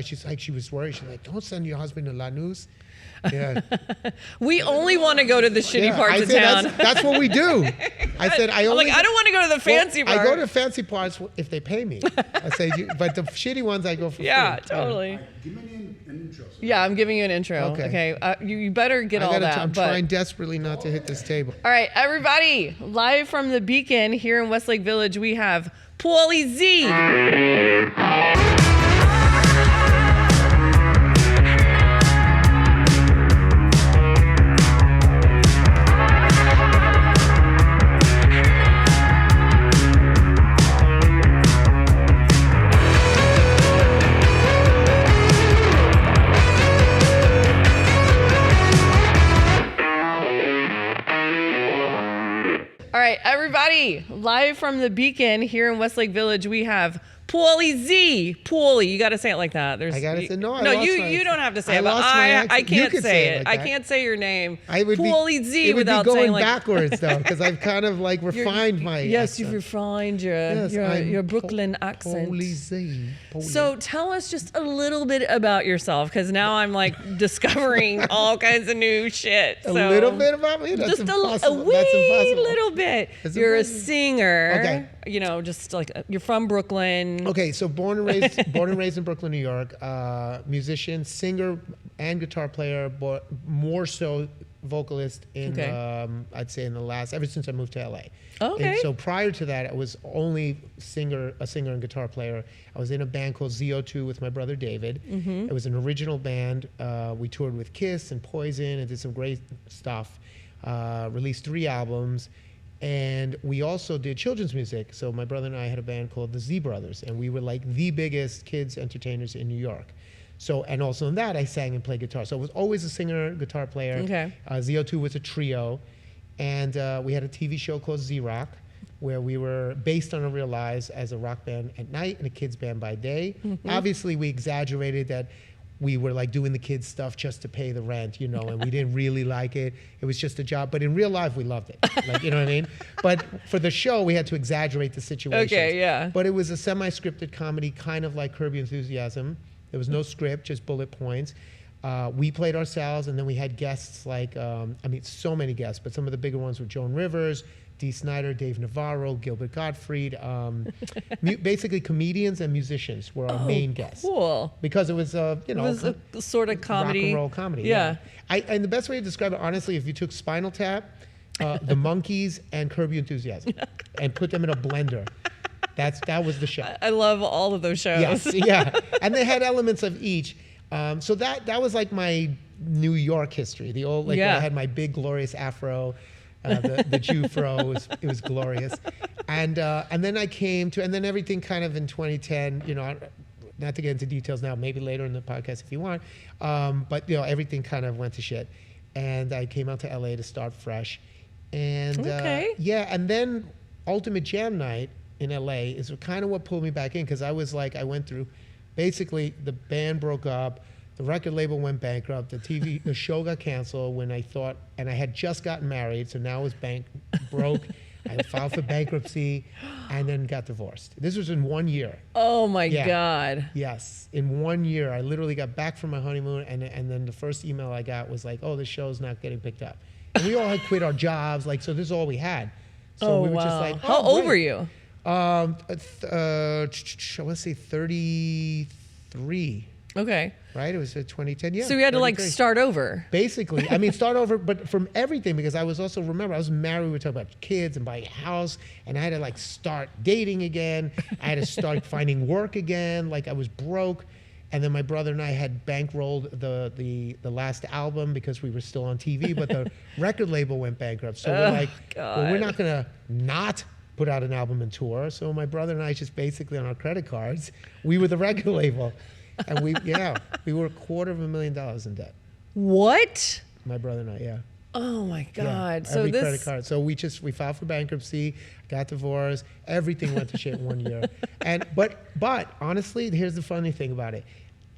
She's like, she was worried. She's like, don't send your husband to Lanús. Yeah. We only want to go to the shitty parts of town. That's what we do. I said, I don't want to go to the fancy part. I go to fancy parts if they pay me. I say, but the shitty ones I go for free. Yeah, totally. Give me an intro. Yeah, I'm giving you an intro. Okay. You better get all that. I'm trying desperately not to hit this table. All right, everybody. Live from the Beacon here in Westlake Village, we have Paulie Z. All right, everybody, live from the Beacon here in Westlake Village, we have Paulie Z. Paulie, you got to say it like that. I got to say, no, you don't have to say it, but I can't say it. I can't say your name. Paulie Z without saying like... It would be going backwards, though, because I've kind of like refined my Yes, accent. You've refined your Brooklyn accent. Paulie Z. So tell us just a little bit about yourself, because now I'm like discovering all kinds of new shit. A little bit about me? That's just impossible. a wee little bit. You're a singer. Okay. You know, just like you're from Brooklyn. Okay, so born and raised in Brooklyn, New York. Musician, singer, and guitar player, but more so vocalist in I'd say in the last ever since I moved to LA. Okay. And so prior to that, I was only a singer and guitar player. I was in a band called ZO2 with my brother David. It was an original band. We toured with Kiss and Poison and did some great stuff. Released 3 albums. And we also did children's music. So my brother and I had a band called the Z Brothers, and we were like the biggest kids entertainers in New York. So, and also in that, I sang and played guitar. So I was always a singer, guitar player. Okay. ZO2 was a trio. And we had a TV show called Z-Rock, where we were based on our real lives as a rock band at night and a kids band by day. Obviously, we exaggerated that we were like doing the kids stuff just to pay the rent, you know, and we didn't really like it. It was just a job. But in real life, we loved it. Like, you know what I mean? But for the show, we had to exaggerate the situations. Okay, yeah. But it was a semi-scripted comedy, kind of like Curb Your Enthusiasm. There was no script, just bullet points. We played ourselves, and then we had guests like, so many guests, but some of the bigger ones were Joan Rivers, Dee Snider, Dave Navarro, Gilbert Gottfried. Basically, comedians and musicians were our main guests. Cool. Because it was, it was a sort of comedy. Rock and roll comedy. Yeah. And the best way to describe it, honestly, if you took Spinal Tap, the Monkees, and Curb Your Enthusiasm, and put them in a blender, that was the show. I love all of those shows. Yes, yeah. And they had elements of each. So that was like my New York history. The old, like when I had my big glorious afro, the Jew fro, it was glorious. And then I came to, and then everything kind of in 2010, you know, not to get into details now, maybe later in the podcast if you want, but you know, everything kind of went to shit. And I came out to LA to start fresh. And and then Ultimate Jam Night in LA is kind of what pulled me back in, because I was like, I went through, basically the band broke up, the record label went bankrupt, the show got canceled when I thought, and I had just gotten married, so now I was broke. I filed for bankruptcy and then got divorced. This was in 1 year. Oh my God. Yes, in 1 year. I literally got back from my honeymoon, and then the first email I got was like, oh, the show's not getting picked up. And we all had quit our jobs, like, so this is all we had. So we were just like, how old were you? I want to say 33. Okay. Right? It was 2010. Yeah. So you had 33. to like start over. Basically. I mean, start over, but from everything, because I was also, remember, I was married, we were talking about kids and buying a house, and I had to like start dating again. I had to start finding work again. Like I was broke. And then my brother and I had bankrolled the last album because we were still on TV, but the record label went bankrupt. So we're like, well, we're not going to not put out an album and tour. So my brother and I just basically on our credit cards, we were the record label. And we were $250,000 in debt. What? My brother and I, yeah. Oh my God. Yeah, every credit card. So we filed for bankruptcy, got divorced, everything went to shit in 1 year. But honestly, here's the funny thing about it.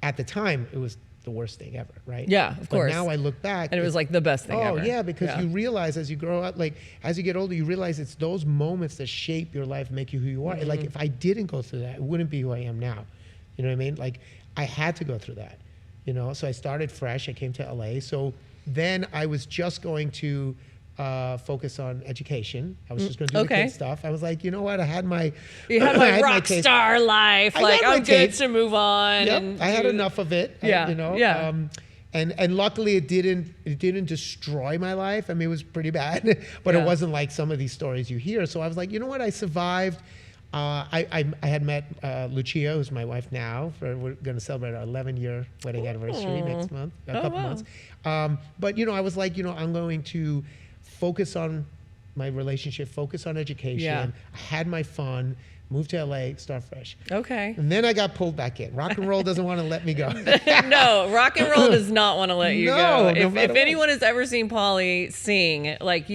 At the time, it was the worst thing ever, right? Yeah, of course. But now I look back. And it was like the best thing ever. Oh, yeah, because you realize as you grow up, like as you get older, you realize it's those moments that shape your life, make you who you are. Like if I didn't go through that, I wouldn't be who I am now. You know what I mean? Like I had to go through that, you know. So I started fresh. I came to LA. So then I was just going to focus on education. I was just going to do the kid stuff. I was like, you know what? I had my rock star life. Like, I'm good to move on. Yep. And I had enough of it. Yeah. You know. Yeah. And luckily it didn't destroy my life. I mean, it was pretty bad, but it wasn't like some of these stories you hear. So I was like, you know what? I survived. I had met Lucia, who's my wife now. We're going to celebrate our 11-year wedding anniversary next month, a couple months. But you know, I was like, you know, I'm going to focus on my relationship, focus on education. Yeah. I had my fun. Moved to LA, start fresh. Okay. And then I got pulled back in. Rock and roll doesn't want to let me go. No, rock and roll does not want to let you go. No If anyone has ever seen Paulie sing, like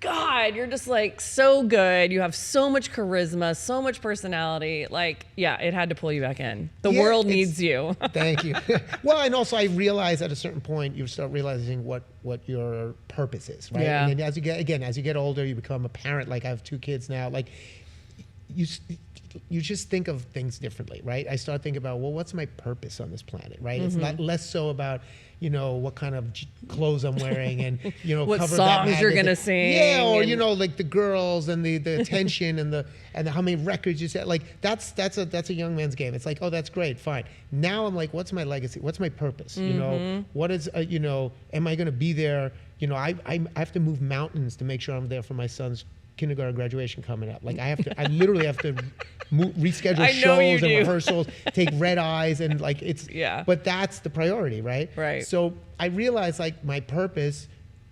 God, you're just like so good. You have so much charisma, so much personality. Like, yeah, it had to pull you back in. The world needs you. Thank you. Well, and also I realized at a certain point, you start realizing what your purpose is, right? Yeah. And then as you get older, you become a parent. Like I have 2 kids now. Like you just think of things differently, right? I start thinking about, well, what's my purpose on this planet, right? It's not less so about, you know, what kind of clothes I'm wearing and, you know, what cover songs that you're gonna sing. Yeah, or you know, like the girls and the attention and how many records you set. Like that's a young man's game. It's like, oh, that's great, fine. Now I'm like, what's my legacy? What's my purpose? You know, what is you know, am I going to be there? You know, I have to move mountains to make sure I'm there for my son's kindergarten graduation coming up. Like I literally have to reschedule shows and rehearsals, take red eyes, and like it's. Yeah. But that's the priority, right? Right. So I realized like my purpose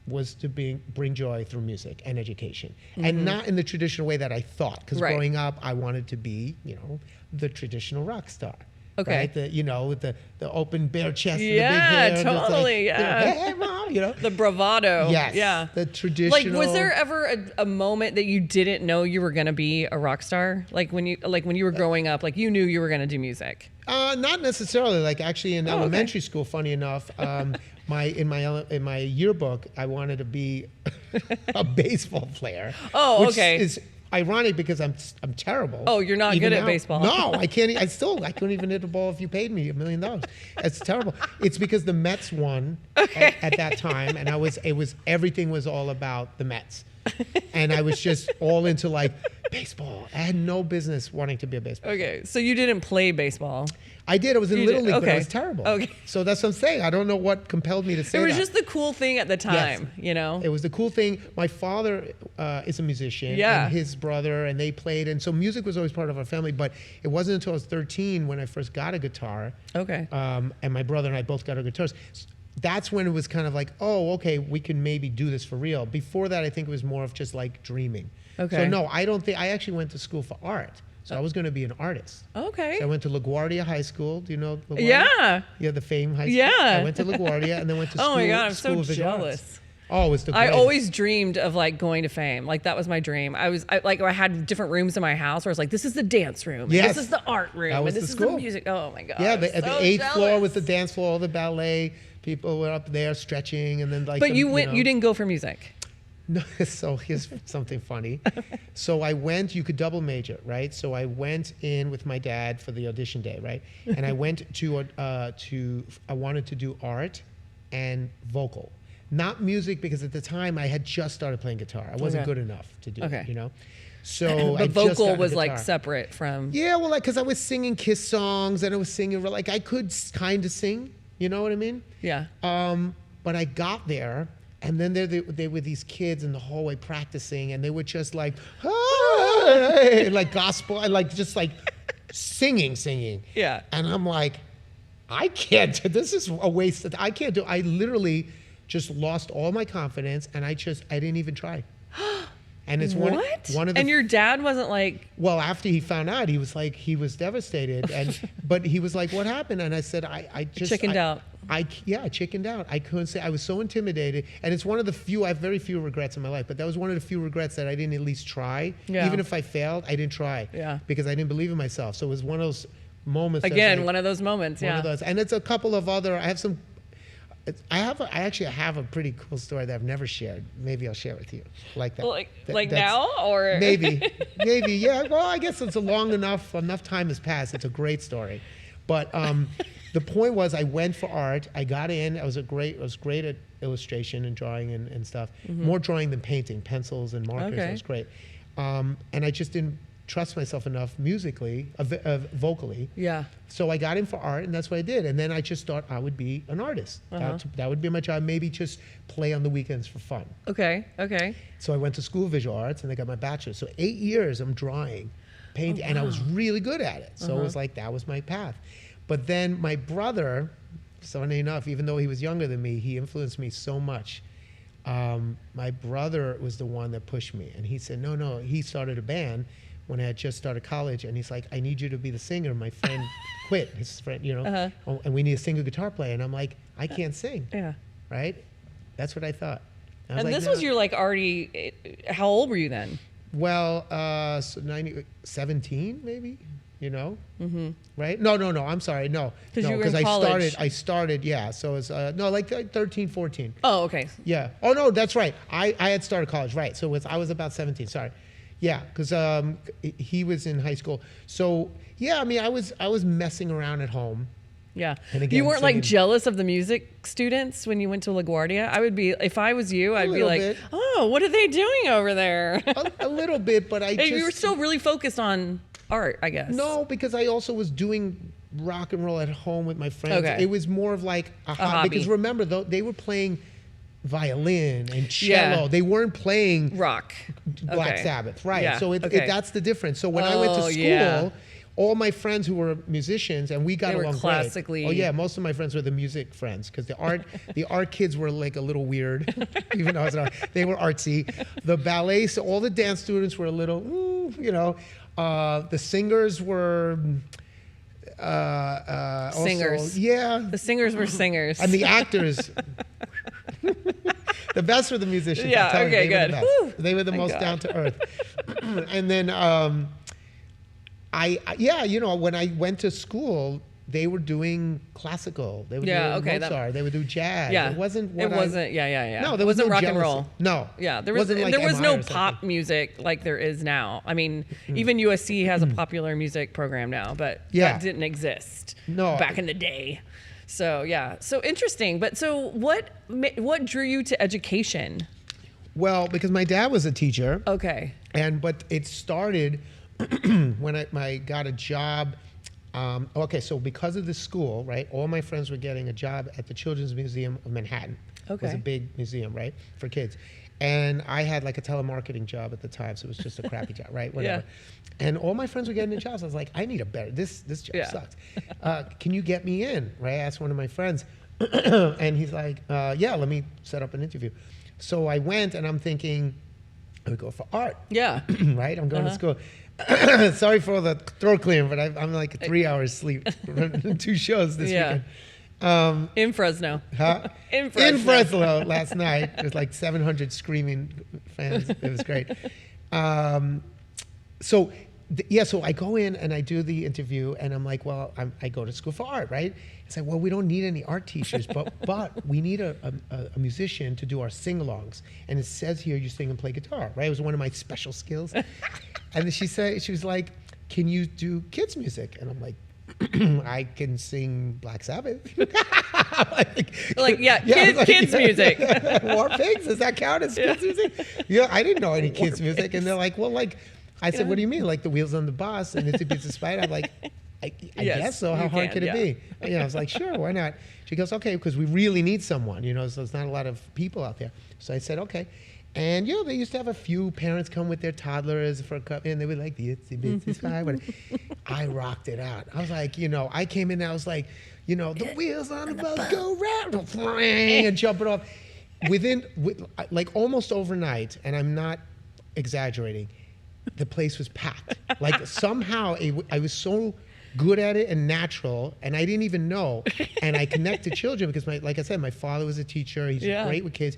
was to bring joy through music and education, and not in the traditional way that I thought. Because growing up, I wanted to be, you know, the traditional rock star. Okay. Right? The, you know, with the open bare chest and Yeah, the big hair. totally. Like, Yeah. You know, hey, mom, you know. The bravado. Yes. Yeah. The traditional. Like, was there ever a moment that you didn't know you were going to be a rock star? Like when you were growing up, like you knew you were going to do music? Not necessarily. Like actually in elementary school, funny enough, in my yearbook, I wanted to be a baseball player. Oh, which okay. Is ironic because I'm terrible. Oh, you're not good at baseball. No, I can't. I couldn't even hit a ball if you paid me $1 million. It's terrible. It's because the Mets won at that time, and everything was all about the Mets, and I was just all into like baseball. I had no business wanting to be a baseball player. Okay, so you didn't play baseball. I did. I was in Little League, but I Okay. was terrible. Okay. So that's what I'm saying. I don't know what compelled me to say It was that. just the cool thing at the time, you know? It was the cool thing. My father is a musician, Yeah. and his brother, and they played. And so music was always part of our family. But it wasn't until I was 13 when I first got a guitar. Okay. And my brother and I both got our guitars. That's when it was kind of like, oh, okay, we can maybe do this for real. Before that, I think it was more of just like dreaming. Okay. So no, I don't think, I actually went to school for art. So I was going to be an artist. Okay. So I went to LaGuardia High School. Do you know LaGuardia? Yeah. Yeah, the famed high school. Yeah. I went to LaGuardia and then went to school. Oh my God, I'm School so of Visual Arts. jealous. Oh, it was the I greatest. always dreamed of like going to Fame. Like that was my dream. I had different rooms in my house where I was like, this is the dance room. Yes. And this is the art room. That was and this the is school. the music. Oh my God. Yeah, I'm the so 8th floor jealous. was the dance floor, all the ballet. People were up there stretching and then like. But you know. didn't go for music. No, so here's something funny. So I went, you could double major, right? So I went in with my dad for the audition day, right? And I went I wanted to do art and vocal. Not music because at the time I had just started playing guitar. I wasn't Okay. good enough to do Okay. it, you know? So But I just vocal got a was like guitar. separate from. Yeah, well, like, because I was singing Kiss songs and I was singing, like, I could kind of sing, you know what I mean? Yeah. But I got there, and then they were these kids in the hallway practicing, and they were just like, hey, like gospel, and like just like singing. Yeah. And I'm like, I can't do this. Is a waste of. I can't do. I literally just lost all my confidence, and I didn't even try. And it's one of the. And your dad wasn't like. Well, after he found out, he was like, he was devastated, but he was like, "What happened?" And I said, "I just Chickened out. I chickened out. I couldn't say. I was so intimidated, and it's one of the few. I have very few regrets in my life, but that was one of the few regrets that I didn't at least try. Yeah. Even if I failed, I didn't try. Yeah. Because I didn't believe in myself. So it was one of those moments. that's Again, like, one of those moments. one Yeah. of those, and it's a couple of other. I have some. I actually have a pretty cool story that I've never shared. Maybe I'll share with you, like that. Like That's- now or. maybe, yeah. Well, I guess it's a long enough time has passed. It's a great story, But the point was, I went for art. I got in. I was great at illustration and drawing and stuff. More drawing than painting, pencils and markers. Okay. It was great. And I just didn't trust myself enough musically, vocally. Yeah. So I got in for art, and that's what I did. And then I just thought I would be an artist. That would be my job. Maybe just play on the weekends for fun. Okay. So I went to school of visual arts, and I got my bachelor's. So 8 years I'm drawing, painting, and I was really good at it. So it was like, that was my path. But then my brother, funny enough, even though he was younger than me, he influenced me so much. My brother was the one that pushed me, and he said, no, he started a band when I had just started college, and he's like, I need you to be the singer. My friend quit, his friend, and we need a singer guitar player. And I'm like, I can't sing. Yeah. Right? That's what I thought. I was And like, this no. was your like already, how old were you then? Well, so 17 maybe, right? No, I'm sorry, no. Because you were in college. I started, yeah, so it's, like 13, 14. Oh, okay. Yeah. Oh, no, that's right. I had started college, right. So I was about 17, sorry. Yeah, because he was in high school. So, yeah, I mean, I was messing around at home. Yeah. And again, you weren't singing. like jealous of the music students when you went to LaGuardia? I would be, if I was you, I'd be like, bit. oh, what are they doing over there? A little bit, but You were still really focused on art, I guess. No, because I also was doing rock and roll at home with my friends. Okay. It was more of like a hobby. Because remember, they were playing violin and cello. Yeah. They weren't playing Rock. Black Okay. Sabbath, right? Yeah. So Okay. that's the difference. So when I went to Oh, school, yeah. all my friends who were musicians, and we got They were along classically- great. Oh yeah, most of my friends were the music friends, because the art kids were like a little weird, even though I was an art. They were artsy. The ballet, so all the dance students were a little, the singers were. Singers. Also, yeah. The singers were singers. And the actors. The best were the musicians. Yeah, I'm telling you, okay, they were the good. best. Whew. They were the Thank most God. down to earth. And then, when I went to school, they were doing classical. They were doing Mozart. They would do jazz. Yeah. It wasn't. Yeah. No, there wasn't no rock jealousy. and roll. No. Yeah, there Wasn't like there was MI no or something. pop music like there is now. I mean, even USC has a popular music program now, but Yeah. that didn't exist No. back in the day. So yeah, so interesting. But so what drew you to education? Well, because my dad was a teacher. Okay. But it started when I got a job. So because of the school, right, all my friends were getting a job at the Children's Museum of Manhattan. It was Okay. a big museum, right, for kids. And I had like a telemarketing job at the time, so it was just a crappy job, right, whatever. Yeah. And all my friends were getting the jobs. I was like, I need a better, this job Yeah. sucks. Can you get me in, right? I asked one of my friends, and he's like, yeah, let me set up an interview. So I went, and I'm thinking, I would go for art. Yeah. Right? I'm going to school. Sorry for the throat clearing, but I'm like 3 hours sleep. 2 shows this Yeah. weekend. In Fresno. Huh? In Fresno. In Fresno last night. There's like 700 screaming fans. It was great. So I go in and I do the interview, and I'm like, well, I go to school for art, right? It's like, well, we don't need any art teachers, but we need a musician to do our sing-alongs. And it says here you sing and play guitar, right? It was one of my special skills. And then she was like, can you do kids music? And I'm like, I can sing Black Sabbath. Kids music. War Pigs, does that count as kids music? Yeah, I didn't know any kids music. And they're like, well, like, I said, what do you mean? Like the Wheels on the Bus and It's a Piece of Spider? I'm like, I Yes, guess so. How you hard can, could it yeah. be? I was like, sure, why not? She goes, okay, because we really need someone, so there's not a lot of people out there. So I said, okay. And, they used to have a few parents come with their toddlers for a cup, and they were like, the Itsy Bitsy Spider. I rocked it out. I was like, I came in and I was like, the wheels on the bus go round, and jumping off. Like almost overnight, and I'm not exaggerating, the place was packed. Like somehow I was so good at it and natural, and I didn't even know. And I connect to children because, like I said, my father was a teacher. He's great with kids.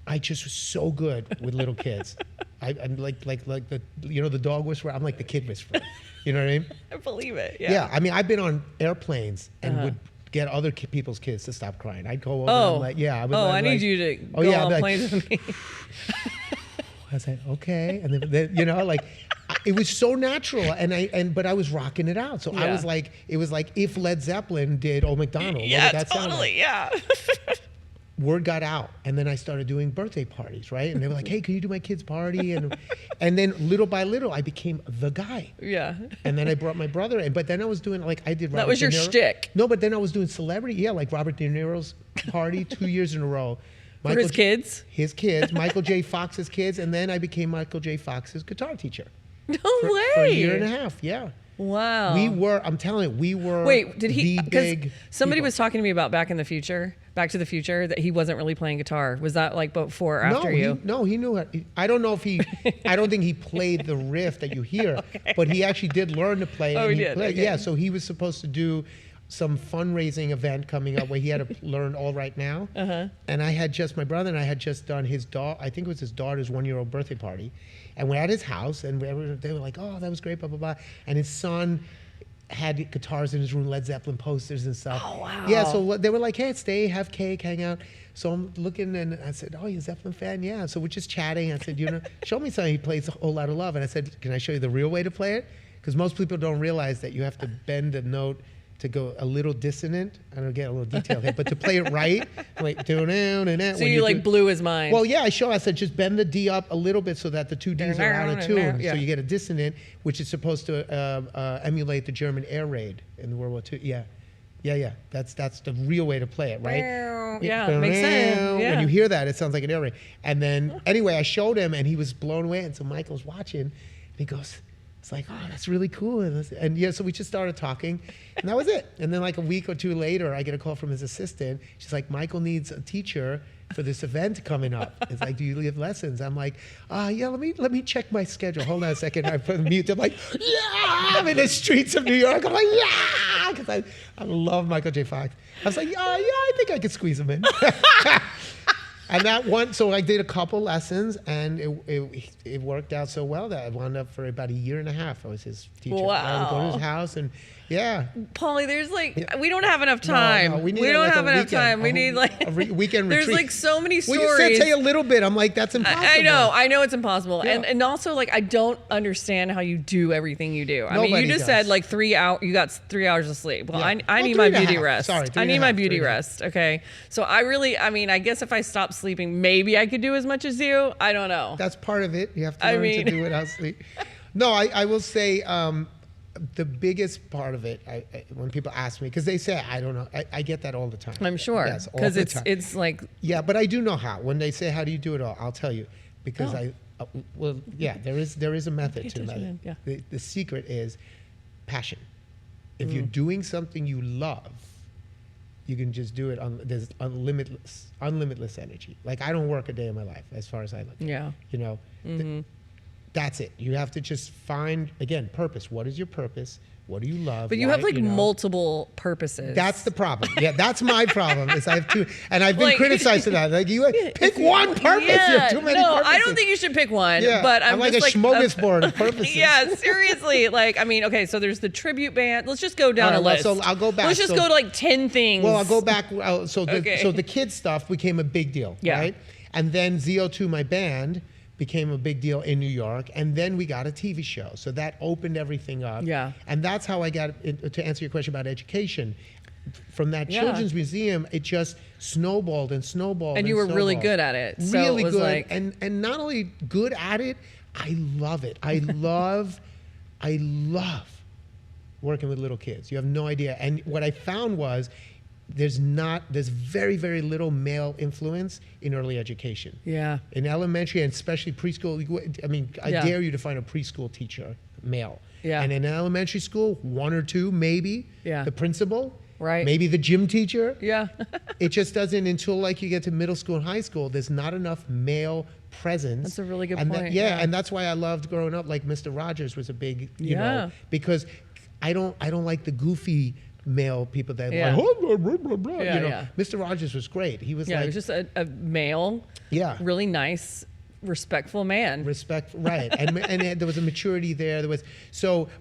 I just was so good with little kids. I'm like the dog whisperer. I'm like the kid whisperer. You know what I mean? I believe it. Yeah. Yeah. I mean, I've been on airplanes and would get other people's kids to stop crying. I'd go over and I'm like, yeah. I need you to go on planes with me. I was like, okay. And then It was so natural, but I was rocking it out. So I was like, it was like if Led Zeppelin did Old MacDonald. Yeah, what would that sound totally. like? Yeah. Word got out, and then I started doing birthday parties, right? And they were like, "Hey, can you do my kid's party?" And then little by little, I became the guy. Yeah. And then I brought my brother in, but then I was doing like I did. That was your shtick. No, but then I was doing celebrity, like Robert De Niro's party 2 years in a row. For his kids? His kids, Michael J. Fox's kids, and then I became Michael J. Fox's guitar teacher. No way. For a year and a half, yeah. Wow. I'm telling you, we were. Wait, did he? Because somebody was talking to me about Back to the Future, that he wasn't really playing guitar. Was that like before or after you? He knew it. I don't know if he. I don't think he played the riff that you hear, but he actually did learn to play. Oh, and he did. Played. Okay. Yeah, so he was supposed to do some fundraising event coming up where he had to learn All Right Now. And my brother and I had just done his I think it was his daughter's 1-year-old birthday party. And we're at his house, and they were like, "Oh, that was great, blah, blah, blah." And his son had guitars in his room, Led Zeppelin posters and stuff. Oh, wow. Yeah, so they were like, "Hey, stay, have cake, hang out." So I'm looking, and I said, "Oh, you're a Zeppelin fan?" "Yeah." So we're just chatting. I said, "Show me something." He plays A Whole Lot of Love. And I said, "Can I show you the real way to play it?" Because most people don't realize that you have to bend a note to go a little dissonant. I don't get a little detail here, but to play it right, like down. So you like blew his mind. Well, yeah, I said just bend the D up a little bit so that the two Ds are out of tune, so you get a dissonant, which is supposed to emulate the German air raid in World War II. Yeah. That's the real way to play it, right? Yeah, makes sense. Yeah. When you hear that, it sounds like an air raid. And then anyway, I showed him, and he was blown away. And so Michael's watching, and he goes, it's like, "Oh, that's really cool." And yeah, so we just started talking, and that was it. And then like a week or two later, I get a call from his assistant. She's like, "Michael needs a teacher for this event coming up." It's like, "Do you give lessons?" I'm like, "Yeah, let me check my schedule. Hold on a second." I put mute. I'm like, "Yeah!" I'm in the streets of New York. I'm like, "Yeah!" Because I love Michael J. Fox. I was like, "Yeah, I think I could squeeze him in." And that one, so I did a couple lessons, and it worked out so well that I wound up for about a year and a half. I was his teacher. Wow. I would go to his house, and yeah. Paulie, there's we don't have enough time. No, we don't have enough time. We need a weekend there's retreat. like so many stories. Well, you said say a little bit. I'm like, that's impossible. I know it's impossible. Yeah. And also like, I don't understand how you do everything you do. I mean, you just said like 3 hours, you got 3 hours of sleep. Well, Yeah. I need my beauty 3.5. rest. Sorry, I need my 3.5, beauty 3.5. rest. Okay. So I guess if I stop sleeping, maybe I could do as much as you. I don't know. That's part of it. You have to learn to do without sleep. No, I will say the biggest part of it, when people ask me, because they say, I don't know, I get that all the time. I'm sure. Yes, all Because the time. it's like. Yeah, but I do know how. When they say, "How do you do it all?" I'll tell you, because there is a method to that. Yeah. The secret is passion. If you're doing something you love, you can just do it. There's unlimitless energy. Like I don't work a day in my life, as far as I look. Yeah. That's it. You have to just find, again, purpose. What is your purpose? What do you love? But you have like multiple purposes. That's the problem. Yeah, that's my problem. Is I have two, and I've been criticized for that. Like you pick one purpose. Yeah, you have too many purposes. I don't think you should pick one. Yeah, but I'm like just a smorgasbord of purposes. Yeah, seriously. Like, I mean, okay, so there's the tribute band. Let's just go down a list. So I'll go back. Let's just go to like 10 things. Well, I'll go back. So the kids stuff became a big deal, right? And then ZO2, my band, became a big deal in New York, and then we got a TV show. So that opened everything up. Yeah. And that's how I got, to answer your question about education, from that children's museum, it just snowballed and snowballed. And you were really good at it. So really it was good. like... And not only good at it, I love it. I love working with little kids. You have no idea. And what I found was, there's very, very little male influence in early education. Yeah. In elementary and especially preschool, I mean, I dare you to find a preschool teacher, male. Yeah. And in elementary school, one or two, maybe. Yeah. The principal. Right. Maybe the gym teacher. Yeah. It just doesn't, until like you get to middle school and high school, there's not enough male presence. That's a really good point. point. And that's why I loved growing up. Like Mr. Rogers was a big, you know, because I don't like the goofy male people that like, blah, blah, blah, blah. Mr. Rogers was great. He was he was just a male, really nice, respectful man. Right. And there was a maturity there.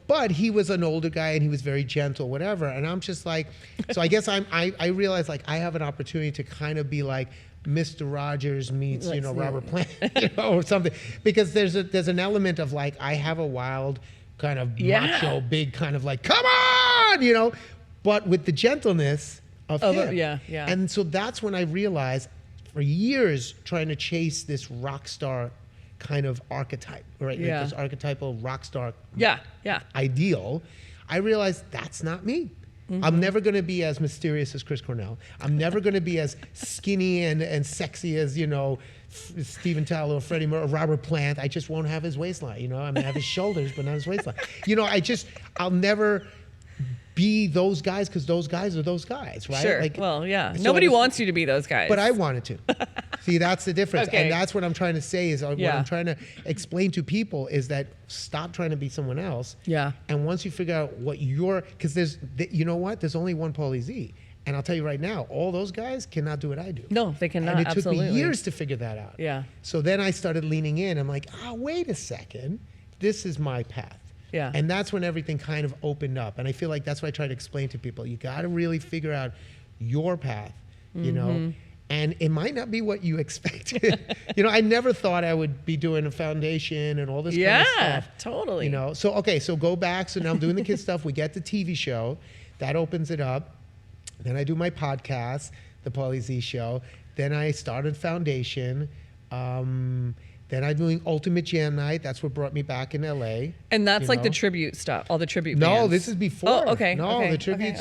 But he was an older guy and he was very gentle, whatever. And I'm just like, so I guess I realized like I have an opportunity to kind of be like Mr. Rogers meets, Like, Robert Plant, or something. Because there's an element of like, I have a wild kind of macho, big kind of like, come on, but with the gentleness of him. Yeah. And so that's when I realized, for years trying to chase this rock star kind of archetype, right? Yeah. Like this archetypal rock star ideal, I realized that's not me. I'm never going to be as mysterious as Chris Cornell. I'm never going to be as skinny and sexy as, Steven Tyler or Freddie Mercury or Robert Plant. I just won't have his waistline, I may have his shoulders, but not his waistline. I'll never be those guys, because those guys are those guys, right? Sure. Well, yeah. Nobody wants you to be those guys. But I wanted to. See, that's the difference. Okay. And that's what I'm trying to say is what I'm trying to explain to people is that stop trying to be someone else. Yeah. And once you figure out what because there's only one Paulie Z. And I'll tell you right now, all those guys cannot do what I do. No, they cannot. And it absolutely. took me years to figure that out. Yeah. So then I started leaning in. I'm like, wait a second. This is my path. Yeah. And that's when everything kind of opened up. And I feel like that's what I try to explain to people. You got to really figure out your path, and it might not be what you expected. I never thought I would be doing a foundation and all this kind of stuff. Yeah, totally. So go back. So now I'm doing the kid stuff. We get the TV show. That opens it up. Then I do my podcast, the Paulie Z Show. Then I started foundation. Then I'm doing Ultimate Jam Night. That's what brought me back in LA. And that's like the tribute stuff, all the tribute bands. No, this is before. Oh, okay. No, okay, the tributes,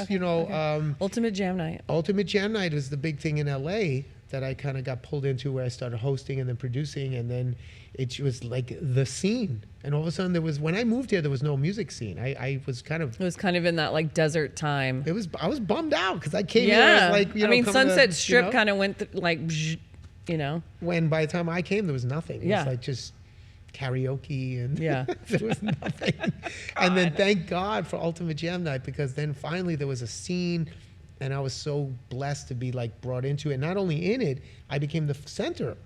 Ultimate Jam Night. Ultimate Jam Night was the big thing in LA that I kind of got pulled into, where I started hosting and then producing, and then it was like the scene. And all of a sudden when I moved here, there was no music scene. I was kind of... It was kind of in that like desert time. I was bummed out because I came here as like, Sunset Strip kind of went like... When by the time I came, there was nothing. It Yeah. was like just karaoke and Yeah. there was nothing. And then thank God for Ultimate Jam Night, because then finally there was a scene, and I was so blessed to be like brought into it. Not only in it, I became the center of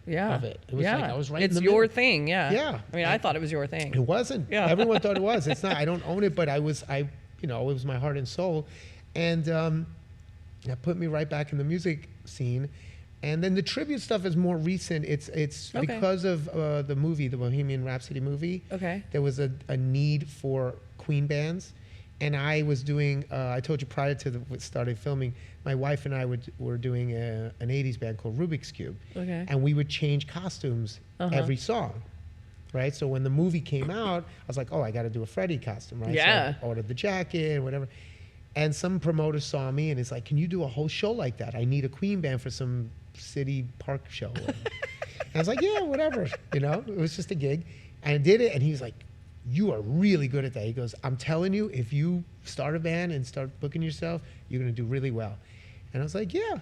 it. It was like I was right in the It's your middle. thing, yeah. Yeah. I mean, I thought it was your thing. It wasn't. Yeah. Everyone thought it was. It's not. I don't own it, but it was my heart and soul. And that put me right back in the music scene. And then the tribute stuff is more recent. It's Okay. because of the movie, the Bohemian Rhapsody movie. Okay. There was a need for Queen bands. And I was doing, I told you prior to starting filming, my wife and I were doing an 80s band called Rubik's Cube. Okay. And we would change costumes every song. Right? So when the movie came out, I was like, I got to do a Freddie costume, right? Yeah. So I ordered the jacket, whatever. And some promoter saw me and he's like, can you do a whole show like that? I need a Queen band for some city park show. And I was like, yeah, whatever. It was just a gig. And I did it. And he was like, you are really good at that. He goes, I'm telling you, if you start a band and start booking yourself, you're going to do really well. And I was like, yeah,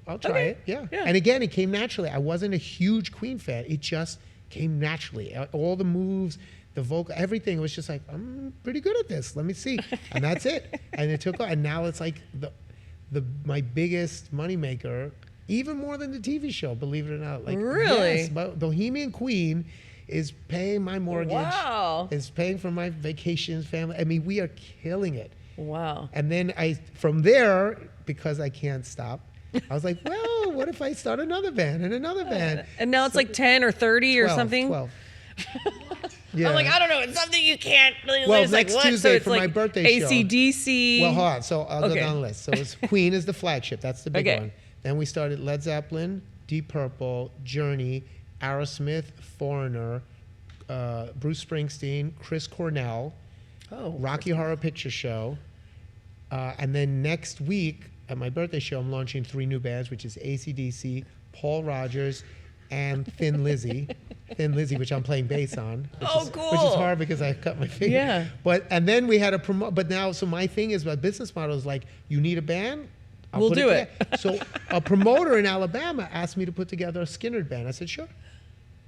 I'll try it. Yeah. And again, it came naturally. I wasn't a huge Queen fan. It just came naturally. All the moves, the vocal, everything was just like, I'm pretty good at this. Let me see. And that's it. And it took off. And now it's like my biggest moneymaker, even more than the TV show, believe it or not. Like, really? Yes, but Bohemian Queen is paying my mortgage. Wow. Is paying for my vacations, family. I mean, we are killing it. Wow. And then from there, because I can't stop, I was like, well, what if I start another band and another band? And now it's like 10 or 30 or something? 12. Yeah. I'm like, I don't know. It's something you can't really Well, lose. next like, what? Tuesday So it's for like my birthday show. AC/DC. Well, hold on. So I'll go Okay. down the list. So it's Queen is the flagship. That's the big Okay. one. Then we started Led Zeppelin, Deep Purple, Journey, Aerosmith, Foreigner, Bruce Springsteen, Chris Cornell, Rocky Horror Picture Show. And then next week at my birthday show, I'm launching 3 new bands, which is AC/DC, Paul Rogers, and Thin Lizzy. Thin Lizzy, which I'm playing bass on. Cool. Which is hard because I cut my finger. Yeah. And then we had a promo. But now, so my thing is, my business model is like, you need a band? I'll We'll put do it. together. So a promoter in Alabama asked me to put together a Skinner band. I said, sure.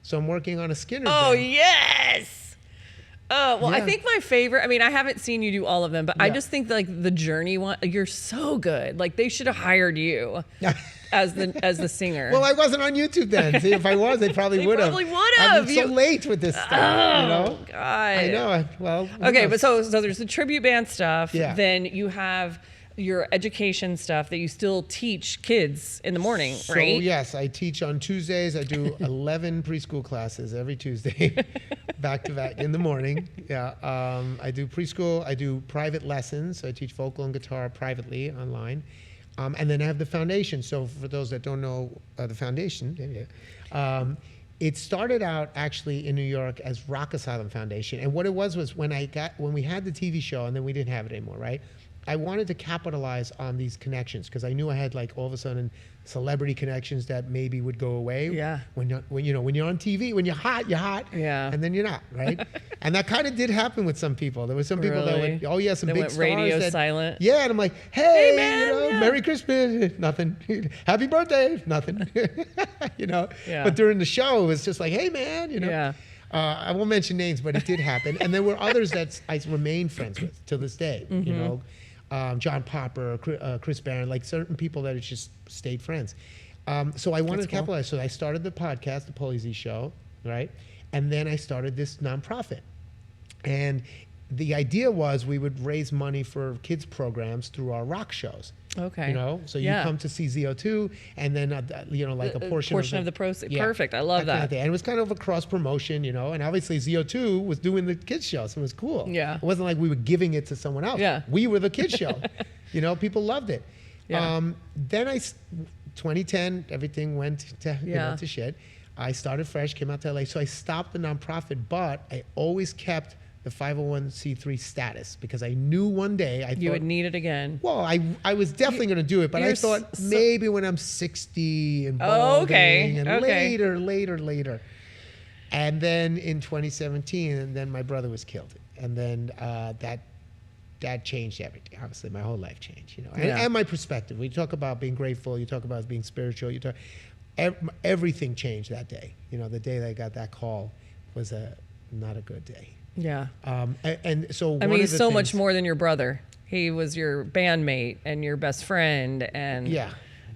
So I'm working on a Skinner band. Oh, yes. Oh, well, I Yeah. think my favorite, I mean, I haven't seen you do all of them, but I Yeah. just think like the Journey one, you're so good. Like they should have hired you as the singer. Well, I wasn't on YouTube then. See, if I was, they probably would have. probably would I'm have. so late with this stuff, you know? God. I know. Well, who Okay, knows? but so there's the tribute band stuff. Yeah. Then you have your education stuff that you still teach kids in the morning, So right? yes, I teach on Tuesdays. I do 11 preschool classes every Tuesday, back to back in the morning. Yeah, I do preschool. I do private lessons. So I teach vocal and guitar privately online, and then I have the foundation. So for those that don't know the foundation, it started out actually in New York as Rock Asylum Foundation, and what it was when we had the TV show, and then we didn't have it anymore, right? I wanted to capitalize on these connections because I knew I had like all of a sudden celebrity connections that maybe would go away. Yeah. When you're on TV, when you're hot, Yeah. and then you're not, right? And that kind of did happen with some people. There were some people that Really? went, oh yeah, some They big went stars radio that, silent. Yeah, and I'm like, hey, man, yeah. Merry Christmas, nothing. Happy birthday, nothing. Yeah. But during the show, it was just like, hey man, Yeah. I won't mention names, but it did happen. And there were others that I remain friends with to this day. John Popper, Chris Barron, like certain people that have just stayed friends. So I wanted to capitalize. So I started the podcast, the Paulie Z Show, right? And then I started this nonprofit. And the idea was we would raise money for kids programs through our rock shows. Okay. So you come to see ZO2, and then like a portion of the proceeds. Perfect. I love kind of that. thing. And it was kind of a cross promotion, and obviously ZO2 was doing the kids show, so it was cool. Yeah. It wasn't like we were giving it to someone else. Yeah. We were the kids show. People loved it. Yeah. Then 2010, everything went to to shit. I started fresh, came out to LA, so I stopped the nonprofit, but I always kept the 501c3 status because I knew one day I thought You would need it again. well, I was definitely going to do it, but I thought maybe when I'm 60 and balding and later. And then in 2017, and then my brother was killed. And then that changed everything. Obviously, my whole life changed, and my perspective. We talk about being grateful. You talk about being spiritual. Everything changed that day. The day that I got that call was not a good day. Yeah. And so he's so much more than your brother. He was your bandmate and your best friend and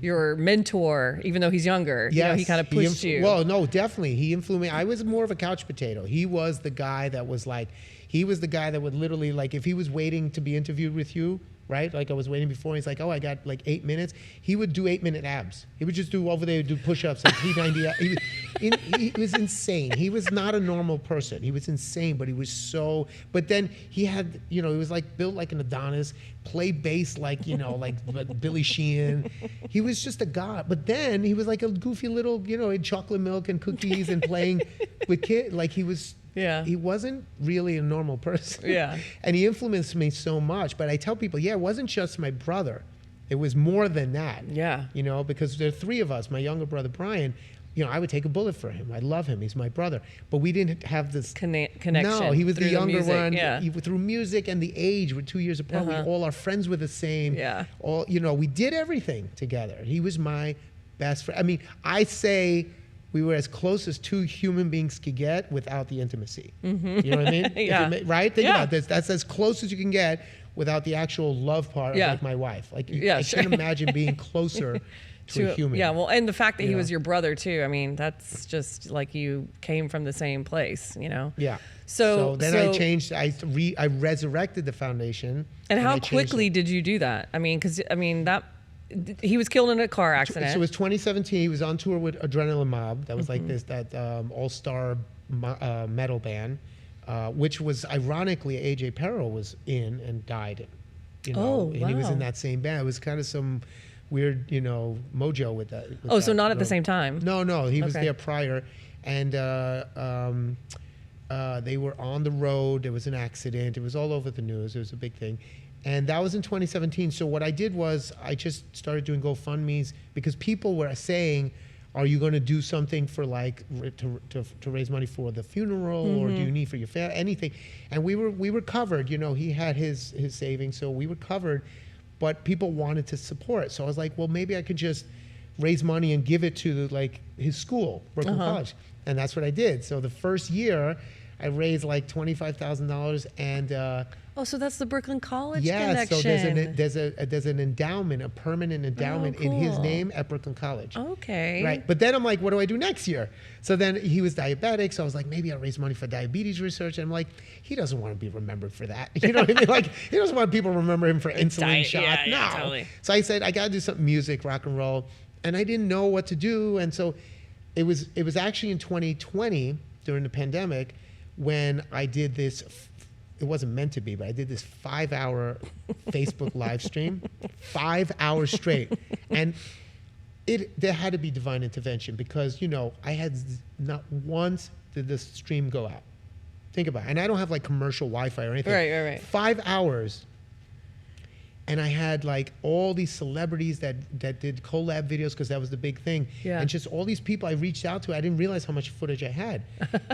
your mentor, even though he's younger. Yes, he kind of pushed you. Well, no, definitely. He influenced me. I was more of a couch potato. He was the guy that was like, he was the guy that would literally, like, if he was waiting to be interviewed with you, right? Like I was waiting before. He's like, oh, I got like 8 minutes. He would do 8-minute abs. He would just do over there, do push-ups and P90. He was insane. He was not a normal person. He was insane, but he was so. But then he had, he was like built like an Adonis, played bass like like Billy Sheehan. He was just a god. But then he was like a goofy little, had chocolate milk and cookies and playing with kids. Like he was. Yeah. He wasn't really a normal person. Yeah. And he influenced me so much. But I tell people, it wasn't just my brother. It was more than that. Yeah. Because there are 3 of us. My younger brother, Brian, I would take a bullet for him. I love him. He's my brother. But we didn't have this connection. No, he was the younger one. Yeah. Through music and the age, we're 2 years apart. All our friends were the same. Yeah. We did everything together. He was my best friend. I say we were as close as 2 human beings could get without the intimacy. You know what I mean? Yeah. Right? Think about this. That's as close as you can get without the actual love part of like my wife. Like I can't imagine being closer to a human. Yeah, well, and the fact that he was your brother too. That's just like you came from the same place, Yeah. So then I changed. I resurrected the foundation. And how quickly did you do that? Because that. He was killed in a car accident. So it was 2017. He was on tour with Adrenaline Mob. That was like that all-star metal band, which was ironically AJ Perro was in and died. And he was in that same band. It was kind of some weird, mojo with that. So not at the same time. No, he was there prior, and they were on the road. There was an accident. It was all over the news. It was a big thing. And that was in 2017. So what I did was I just started doing GoFundMes because people were saying, are you going to do something for to raise money for the funeral or do you need for your family, anything? And we were covered. He had his savings, so we were covered. But people wanted to support. So I was like, well, maybe I could just raise money and give it to his school, Brooklyn College. And that's what I did. So the first year, I raised like $25,000 and. Oh, so that's the Brooklyn College yeah, connection. so there's an endowment, a permanent endowment in his name at Brooklyn College. Okay. Right. But then I'm like, what do I do next year? So then he was diabetic, so I was like, maybe I'll raise money for diabetes research. And I'm like, he doesn't want to be remembered for that. You know what I mean? Like, he doesn't want people to remember him for insulin shots. Yeah, no. totally. So I said, I got to do something music, rock and roll. And I didn't know what to do. And so it was actually in 2020 during the pandemic when I did this. It wasn't meant to be, but I did this 5-hour Facebook live stream, 5 hours straight. And there had to be divine intervention because, you know, I had not once did the stream go out. Think about it. And I don't have like commercial Wi-Fi or anything. Right. 5 hours. And I had like all these celebrities that did collab videos because that was the big thing. Yeah. And just all these people I reached out to, I didn't realize how much footage I had.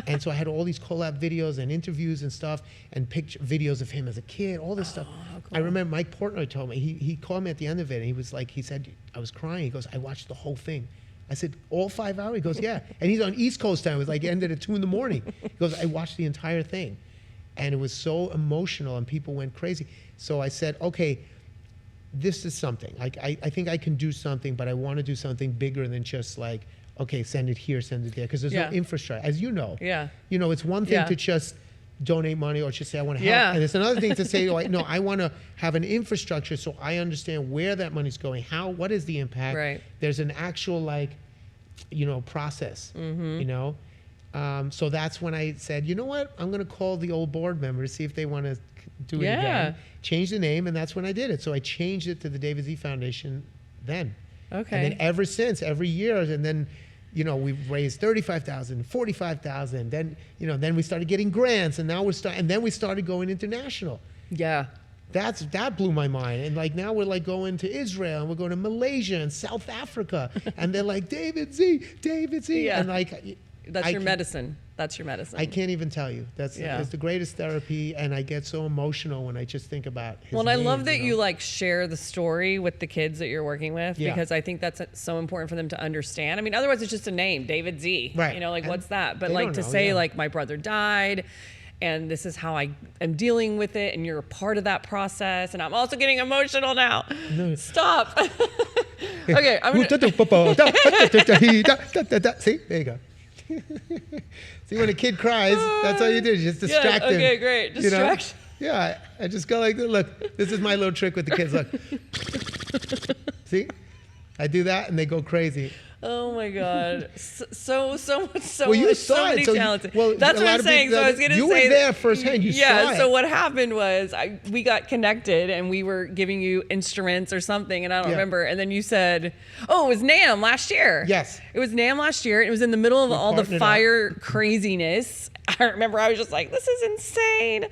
And so I had all these collab videos and interviews and stuff and videos of him as a kid, all this stuff. Cool. I remember Mike Portnoy told me, he called me at the end of it and he was like, he said, I was crying. He goes, I watched the whole thing. I said, all 5 hours? He goes, yeah. And he's on East Coast time. It was like ended at 2 a.m. He goes, I watched the entire thing. And it was so emotional and people went crazy. So I said, okay, this is something. Like I think I can do something, but I want to do something bigger than just like, okay, send it here, send it there, because there's no infrastructure, as you know. Yeah. You know, it's one thing to just donate money or just say I want to help, and it's another thing to say, no, I want to have an infrastructure so I understand where that money's going, what is the impact. Right. There's an actual like, you know, process. You know, so that's when I said, you know what, I'm going to call the old board member to see if they want to do it again, change the name, and that's when I did it. So I changed it to the David Z Foundation then. Okay. And then ever since, every year, and then, you know, we've raised 35,000, 45,000. Then, you know, then we started getting grants, and now and then we started going international. Yeah. That blew my mind. And like now we're like going to Israel and we're going to Malaysia and South Africa, and they're like David Z, and like that's your medicine. That's your medicine. I can't even tell you. It's the greatest therapy, and I get so emotional when I just think about his and I name, love that you like share the story with the kids that you're working with, because I think that's so important for them to understand. I mean, otherwise it's just a name, David Z. Right. You know, like what's that? But like to say like my brother died, and this is how I am dealing with it, and you're a part of that process, and I'm also getting emotional now. No. Stop. Okay. See, there you go. See, when a kid cries, that's all you do. You just distract him. Okay, great. Distraction. You know? Yeah, I just go like, look, this is my little trick with the kids. Look. See? I do that and they go crazy. Oh my God. So much, so many talented. That's what I'm saying. So I was going to say. You were there firsthand. You saw it. So what happened was we got connected and we were giving you instruments or something, and I don't remember. And then you said, oh, it was NAMM last year. Yes. It was NAMM last year. It was in the middle of all the fire craziness. I remember I was just like, this is insane.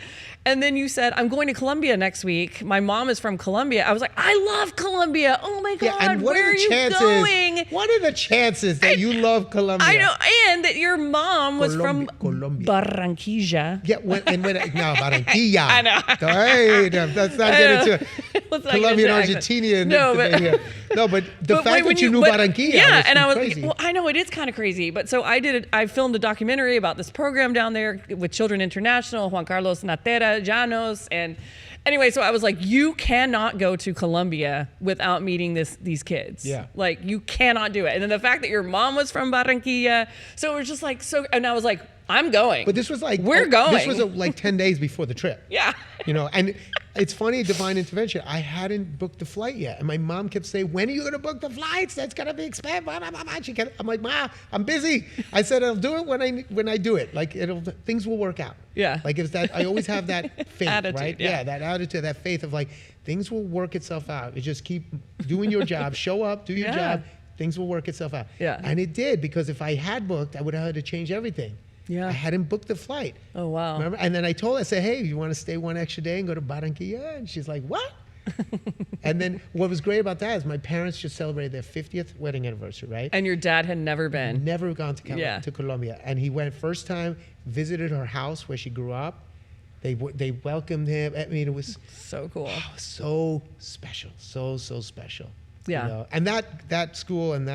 And then you said, I'm going to Colombia next week. My mom is from Colombia. I was like, I love Colombia. Oh my God, and where are you going? What are the chances that you love Colombia? I know, and that your mom was from Barranquilla. Yeah, Barranquilla. I know. Hey, let's not get into Colombian, Argentinian. No, but the fact that you knew Barranquilla was crazy. Well, I know it is kind of crazy. But so I filmed a documentary about this program down there with Children International, Juan Carlos Natera, Llanos, and anyway, so I was like, you cannot go to Colombia without meeting these kids. Yeah. Like, you cannot do it. And then the fact that your mom was from Barranquilla, so it was just like, and I was like, I'm going. But this was like, we're going. This was like 10 days before the trip. Yeah. You know, and it's funny, divine intervention. I hadn't booked the flight yet. And my mom kept saying, when are you going to book the flights? That's going to be expensive. I'm like, Ma, I'm busy. I said, I'll do it when I do it. Like, things will work out. Yeah. Like, it's that, I always have that faith, attitude, right? Yeah, that attitude, that faith of like, things will work itself out. You just keep doing your job, show up, do your job. Things will work itself out. Yeah. And it did, because if I had booked, I would have had to change everything. Yeah. I hadn't booked the flight. Oh, wow. Remember? And then I told her, I said, hey, you want to stay one extra day and go to Barranquilla? And she's like, what? And then what was great about that is my parents just celebrated their 50th wedding anniversary, right? And your dad had never been. Never gone to Colombia. And he went first time, visited her house where she grew up. They welcomed him. I mean, it was so cool. Oh, so special. So special. Yeah. You know? And that school and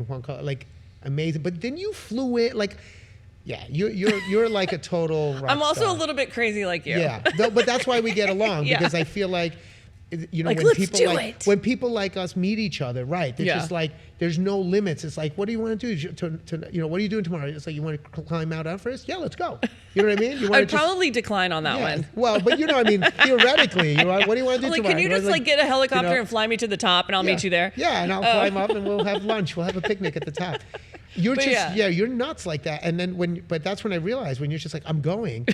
Juan Carlos, like, amazing. But then you flew in, like, Yeah, you're like a total rock I'm also star. a little bit crazy like you. Yeah, but that's why we get along Yeah. because I feel like, you know, Like, when let's people do like it. when people like us meet each other, right? They're Yeah. just like there's no limits. It's like, what do you want to do? You know, what are you doing tomorrow? It's like, you want to climb Mount Everest? Yeah, let's go. You know what I mean? You want I'd probably decline on that one. Well, but you know, what I mean, theoretically, what do you want to do I'm like, tomorrow? can you just like get a helicopter and fly me to the top, and I'll meet you there? Yeah, and I'll climb up and we'll have lunch. We'll have a picnic at the top. You're But just you're nuts like that. And then but that's when I realized when you're just like, I'm going.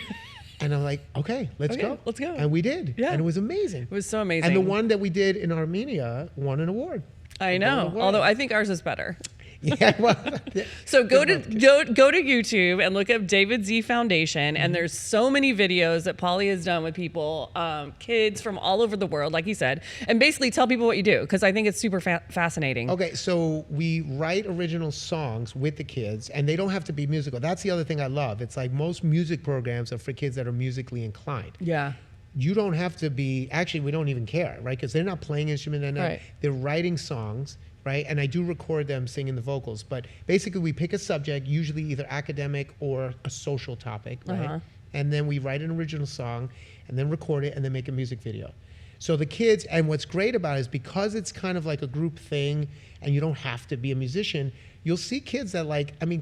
And I'm like, okay, let's go. let's go. And we did. Yeah. And it was amazing. It was so amazing. And the one that we did in Armenia won an award. I know. Although I think ours is better. Yeah, well, yeah. So go to YouTube and look up David Z Foundation, and there's so many videos that Paulie has done with people, kids from all over the world, like he said, and basically tell people what you do because I think it's super fascinating. Okay, so we write original songs with the kids, and they don't have to be musical. That's the other thing I love. It's like most music programs are for kids that are musically inclined. Yeah. You don't have to be. Actually, we don't even care, right? Because they're not playing instruments. They're writing songs. Right, and I do record them singing the vocals, but basically we pick a subject, usually either academic or a social topic, right? And then we write an original song, and then record it, and then make a music video. So the kids, and what's great about it is because it's kind of like a group thing, and you don't have to be a musician, you'll see kids that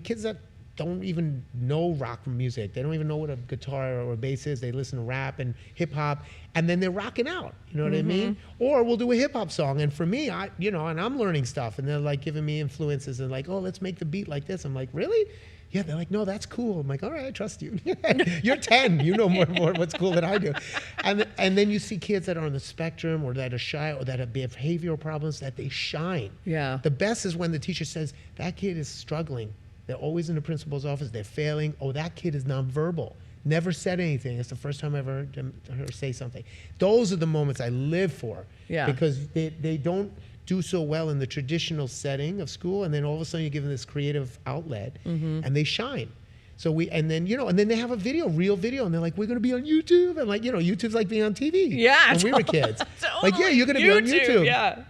kids that don't even know rock music. They don't even know what a guitar or a bass is. They listen to rap and hip hop, and then they're rocking out. You know what I mean? Or we'll do a hip hop song, and for me, and I'm learning stuff, and they're like giving me influences and like, oh, let's make the beat like this. I'm like, really? Yeah. They're like, no, that's cool. I'm like, all right, I trust you. You're 10. You know more what's cool than I do. And then you see kids that are on the spectrum or that are shy or that have behavioral problems that they shine. Yeah. The best is when the teacher says that kid is struggling. They're always in the principal's office. They're failing. Oh, that kid is nonverbal. Never said anything. It's the first time I ever heard her say something. Those are the moments I live for. Yeah. Because they don't do so well in the traditional setting of school, and then all of a sudden you give them this creative outlet, and they shine. So and then they have a real video, and they're like, we're going to be on YouTube, and like, YouTube's like being on TV. Yeah. When we were kids. Totally. Like, yeah, you're going to be on YouTube. Yeah.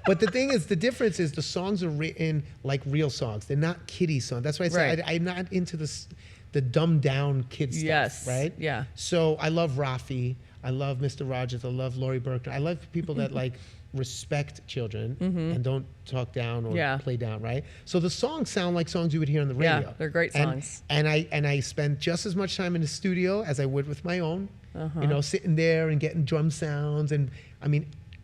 But the thing is, the difference is the songs are written like real songs. They're not kiddie songs. That's why I say I'm not into the dumbed down kid stuff. Yes. Right? Yeah. So I love Rafi. I love Mr. Rogers. I love Laurie Berkner. I love people that like respect children and don't talk down or play down, right? So the songs sound like songs you would hear on the radio. Yeah, they're great songs. And I spend just as much time in the studio as I would with my own. Sitting there and getting drum sounds and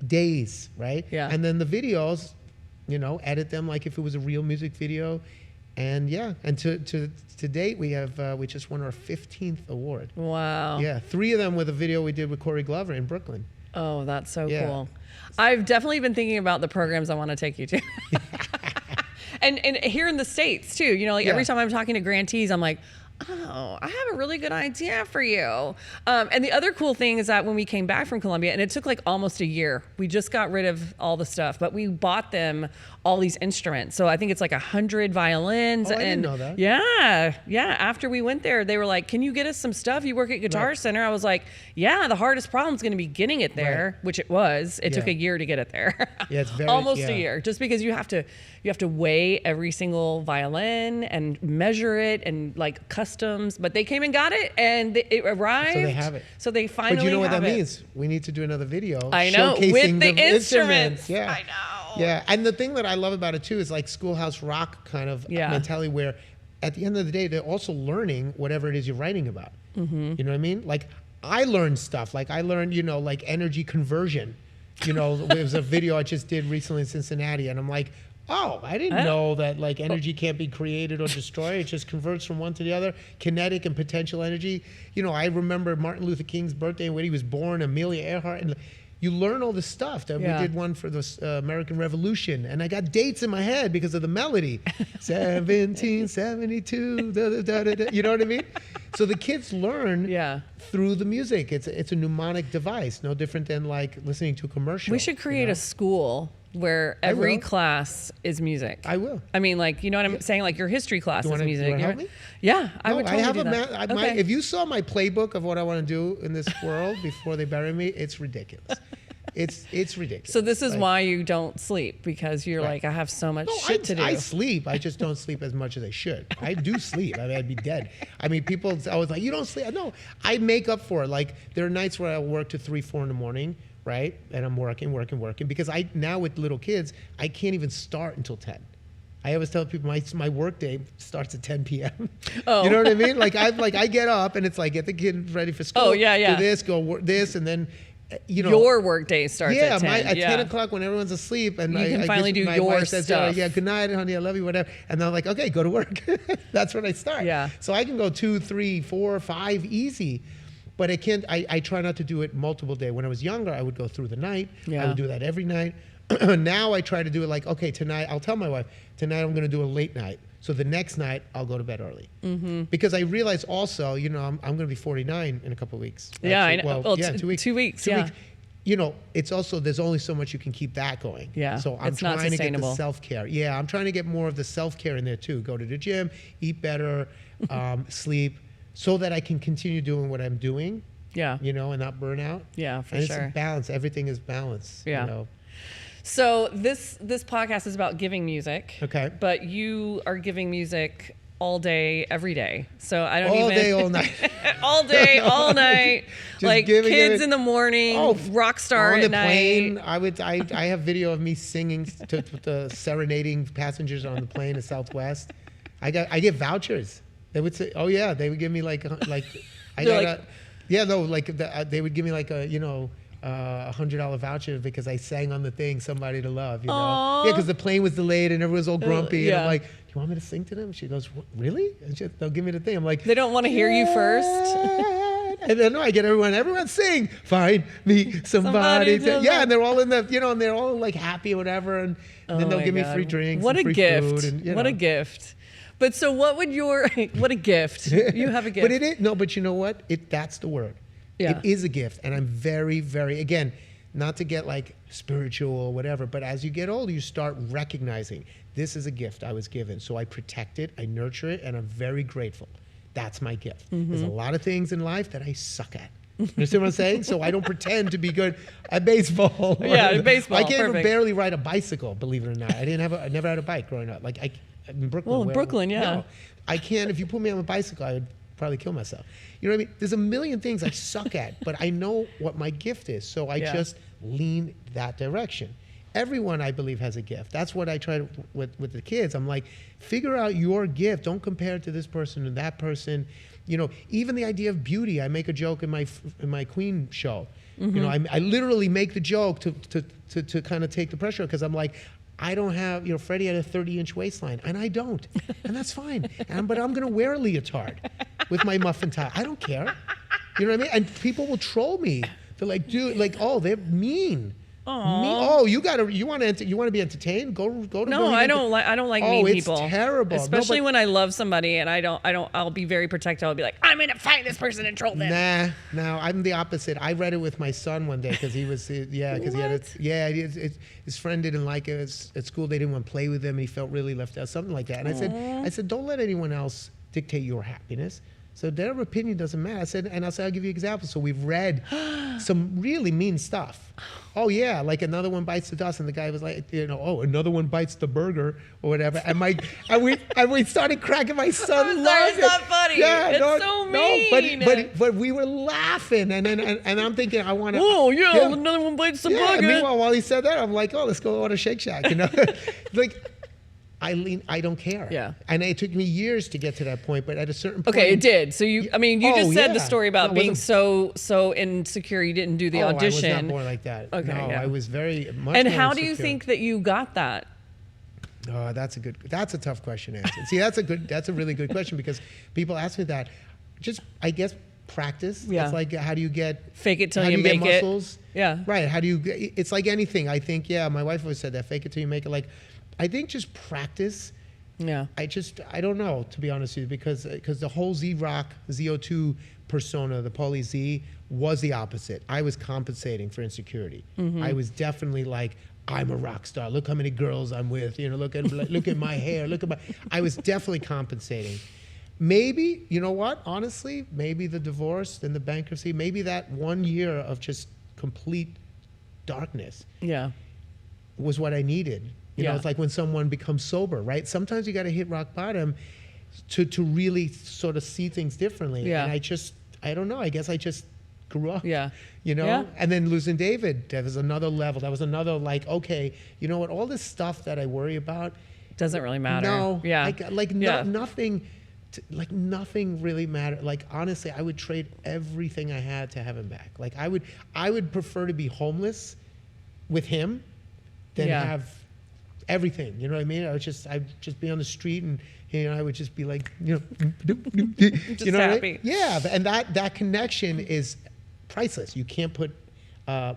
days, right? Yeah. And then the videos, edit them like if it was a real music video. And and to date we just won our 15th award. Wow. Yeah, 3 of them with a video we did with Corey Glover in Brooklyn. Oh, that's so cool. I've definitely been thinking about the programs I want to take you to. and here in the States too, every time I'm talking to grantees, I'm like, oh, I have a really good idea for you. And the other cool thing is that when we came back from Columbia, and it took like almost a year, we just got rid of all the stuff, but we bought them all these instruments. So I think it's like 100 violins. I didn't know that. Yeah. After we went there, they were like, can you get us some stuff? You work at Guitar Center. I was like, yeah, the hardest problem is going to be getting it there, which it was. It took a year to get it there. Yeah, it's very almost a year, just because you have to weigh every single violin and measure it and like customs. But they came and got it, and it arrived. So they have it. So they finally. But you know what that it. means? We need to do another video. I know, showcasing with the instruments. Yeah, I know. Yeah, and the thing that I love about it too is like Schoolhouse Rock kind of mentality, where at the end of the day they're also learning whatever it is you're writing about. You know what I mean? Like I learned stuff. Like I learned, like energy conversion. There was a video I just did recently in Cincinnati, and I'm like, oh, I didn't know that like energy can't be created or destroyed. It just converts from one to the other. Kinetic and potential energy. I remember Martin Luther King's birthday and when he was born, Amelia Earhart, and you learn all this stuff. We did one for the American Revolution, and I got dates in my head because of the melody. 1772, da, da, da, da. You know what I mean? So the kids learn through the music. It's a mnemonic device, no different than like listening to a commercial. We should create a school where every class is music. I will. I mean, like, you know what I'm saying? Like your history class is music. You want to help me? Yeah, I would totally do that. If you saw my playbook of what I want to do in this world before they bury me, it's ridiculous. It's ridiculous. So this is why you don't sleep, because you're like, I have so much shit to do. I sleep. I just don't sleep as much as I should. I do sleep. I mean, I'd be dead. I mean, people always like, you don't sleep. No, I make up for it. Like, there are nights where I work to 3, 4 in the morning, right? And I'm working because now with little kids, I can't even start until 10. I always tell people my work day starts at 10 p.m. Oh. You know what I mean? I get up and it's like, get the kid ready for school. Oh, yeah. Do this, go work this, and then, your work day starts at 10. At 10 o'clock when everyone's asleep. And you can finally do my your wife says, stuff. yeah, good night, honey, I love you, whatever. And then I'm like, okay, go to work. That's when I start. Yeah. So I can go 2, 3, 4, 5 easy. But I try not to do it multiple days. When I was younger, I would go through the night. Yeah. I would do that every night. Now I try to do it like, okay, tonight, I'll tell my wife, tonight I'm going to do a late night. So the next night, I'll go to bed early. Mm-hmm. Because I realize also, I'm going to be 49 in a couple of weeks. Yeah, Actually, I know. Well, 2 weeks. 2 weeks, 2 yeah. weeks. It's also, there's only so much you can keep that going. Yeah, So I'm it's not trying to get the sustainable. self-care. Yeah, I'm trying to get more of the self-care in there too. Go to the gym, eat better, sleep, so that I can continue doing what I'm doing. Yeah. And not burn out. Yeah, for and sure. It's balance. Everything is balance. Yeah. So this podcast is about giving music. Okay. But you are giving music all day, every day. So I don't all day, all night. all day, all night. Like kids in the morning, rock star on at the night. plane. I have video of me singing to serenading passengers on the plane at Southwest. I get vouchers. They would say, oh yeah, they would give me they would give me like a $100 voucher because I sang on the thing, Somebody to Love, Aww. Yeah, because the plane was delayed and everyone was all grumpy. Yeah. And I'm like, do you want me to sing to them? She goes, really? And they'll give me the thing. I'm like, they don't want to hear you first. And then I get everyone sing, find me somebody to, yeah, and they're all in the, and they're all like happy or whatever. And then they'll give me free drinks. What and a free gift. food. And, what a gift. But so what would what a gift. You have a gift. But it is, no, but you know what? That's the word. Yeah. It is a gift. And I'm very, very, again, not to get like spiritual or whatever, but as you get older, you start recognizing this is a gift I was given. So I protect it, I nurture it, and I'm very grateful. That's my gift. Mm-hmm. There's a lot of things in life that I suck at. You understand what I'm saying? So I don't pretend to be good at baseball. Yeah, baseball. I can't even perfect. barely ride a bicycle, believe it or not. I never had a bike growing up. Like in Brooklyn. Well, in Brooklyn, yeah. No, I can't. If you put me on a bicycle, I would probably kill myself. You know what I mean? There's a million things I suck at, but I know what my gift is. So I just lean that direction. Everyone, I believe, has a gift. That's what I try to, with the kids. I'm like, figure out your gift. Don't compare it to this person or that person. Even the idea of beauty. I make a joke in my Queen show. Mm-hmm. I literally make the joke to kind of take the pressure, because I'm like, I don't have, Freddie had a 30-inch waistline, and I don't, and that's fine. But I'm gonna wear a leotard with my muffin tie. I don't care. You know what I mean? And people will troll me. They're like, dude, they're mean. Oh, you want to be entertained? Go to. No, I don't like mean people. Oh, it's terrible. Especially when I love somebody and I'll be very protective. I'll be like, I'm gonna find this person and troll them. No, I'm the opposite. I read it with my son one day because he was his friend didn't like it at school. They didn't want to play with him, and he felt really left out, something like that. And I said, don't let anyone else dictate your happiness. So their opinion doesn't matter. I said, I'll give you examples. So we've read some really mean stuff. Oh yeah, like another one bites the dust, and the guy was like, another one bites the burger or whatever. And we started cracking. My son I'm sorry, loved it's it. not funny. Yeah, It's so mean. No, but we were laughing, and I'm thinking, I want to. Oh yeah, another one bites the burger. And meanwhile, while he said that, I'm like, oh, let's go order Shake Shack. Like. I don't care. Yeah. And it took me years to get to that point, but at a certain point. Okay, it did. So you just said the story about being so insecure you didn't do the audition. I was not more like that. Okay, no, yeah. I was very much And more how do you insecure. think that you got that? Oh, that's a tough question to answer. See, that's a really good question, because people ask me that. Just, I guess, practice. Yeah. It's like, how do you get Fake it till how you do you make get it. muscles? Yeah. Right. It's like anything. I think, my wife always said that, fake it till you make it. Like, I think just practice. Yeah. I don't know, to be honest with you, because the whole Z-Rock, ZO2 persona, the Paulie Z, was the opposite. I was compensating for insecurity. Mm-hmm. I was definitely like, I'm a rock star. Look how many girls I'm with. Look at my hair. I was definitely compensating. Maybe, you know what? Honestly, maybe the divorce and the bankruptcy, maybe that 1 year of just complete darkness Yeah. was what I needed. You know, Yeah. it's like when someone becomes sober, right? Sometimes you got to hit rock bottom to really sort of see things differently. Yeah. And I don't know, I guess I just grew up. Yeah. You know? Yeah. And then losing David, that was another level. That was another like, okay, you know what? All this stuff that I worry about, Doesn't really matter. no, Yeah. nothing, nothing really mattered. Like honestly, I would trade everything I had to have him back. Like I would prefer to be homeless with him than Yeah. have everything. You know what I mean? I'd just be on the street and I would just be like, you know, Just you know happy. what I mean? Yeah, and that connection is priceless. You can't put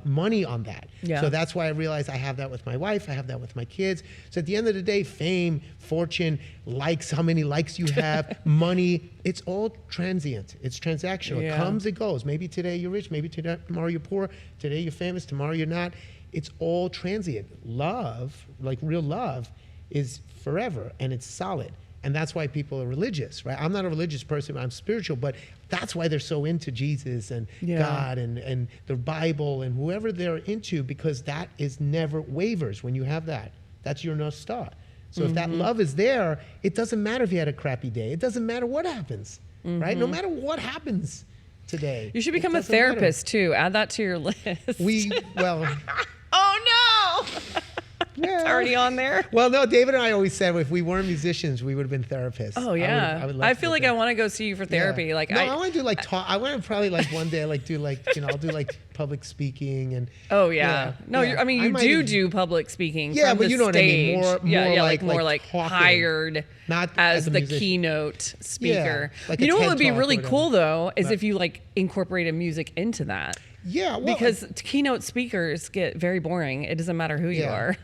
money on that. Yeah. So that's why I realized I have that with my wife. I have that with my kids. So at the end of the day, fame, fortune, likes, how many likes you have, money, it's all transient. It's transactional. Yeah. It comes, it goes. Maybe today you're rich. Maybe tomorrow you're poor. Today you're famous. Tomorrow you're not. It's all transient. Love, like real love, is forever and it's solid. And that's why people are religious, right? I'm not a religious person, I'm spiritual, but that's why they're so into Jesus and Yeah. God and the Bible and whoever they're into, because that is never wavers when you have that. That's your North Star. So if that love is there, it doesn't matter if you had a crappy day. It doesn't matter what happens, right? No matter what happens today. You should it become a doesn't matter. therapist too. Add that to your list. Oh no! Yeah. It's already on there. Well, no, David and I always said if we weren't musicians, we would have been therapists. Oh yeah. I would love I to feel be like I want to go see you for therapy. Yeah. Like no, I want to do like talk. I want to probably like one day like do like I'll do like public speaking and. Oh yeah. No, yeah. I mean you might do even- do public speaking. Yeah, from but the you know what I mean. stage. More like more like talking, hired not as as a the musician. keynote speaker. like You a know what TED would be Talk or really whatever. cool though is But- if you like incorporated music into that. Yeah, well, Because keynote speakers get very boring. It doesn't matter who you Yeah. are.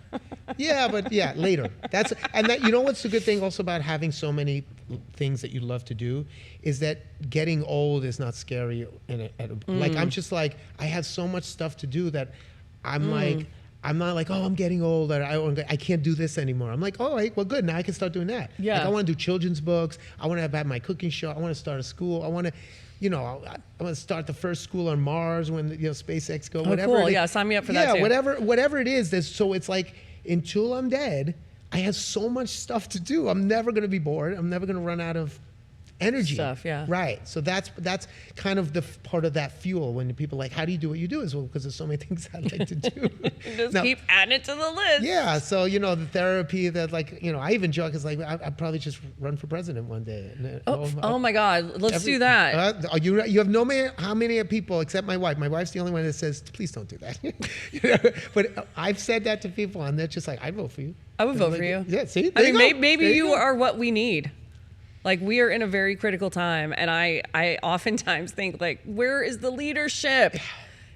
yeah, but yeah, later. You know what's the good thing also about having so many things that you love to do is that getting old is not scary. Like I'm just like I have so much stuff to do that I'm like. I'm not like, oh, I'm getting old, or I can't do this anymore. I'm like, oh, well, good, now I can start doing that. Yeah. Like I want to do children's books. I want to have my cooking show. I want to start a school. I want to, I want to start the first school on Mars when SpaceX go. Whatever. Cool. it is. Yeah, sign me up for that too. Whatever it is. So it's like until I'm dead, I have so much stuff to do. I'm never going to be bored. I'm never going to run out of energy. Stuff, yeah. Right. So that's kind of the part of that fuel when people are like, how do you do what you do? Is well, because there's so many things I like to do. Just Now, keep adding it to the list. yeah, so the therapy that I even joke is like I'd probably just run for president one day. And, Oh my God, let's do that. You have no man. How many people except my wife? My wife's the only one that says, "Please don't do that." But I've said that to people, and they're just like, "I'd vote for you." I would vote Like, for you. Yeah, see, I there mean, you go. maybe There you go. are what we need. Like we are in a very critical time, and I oftentimes think like, where is the leadership?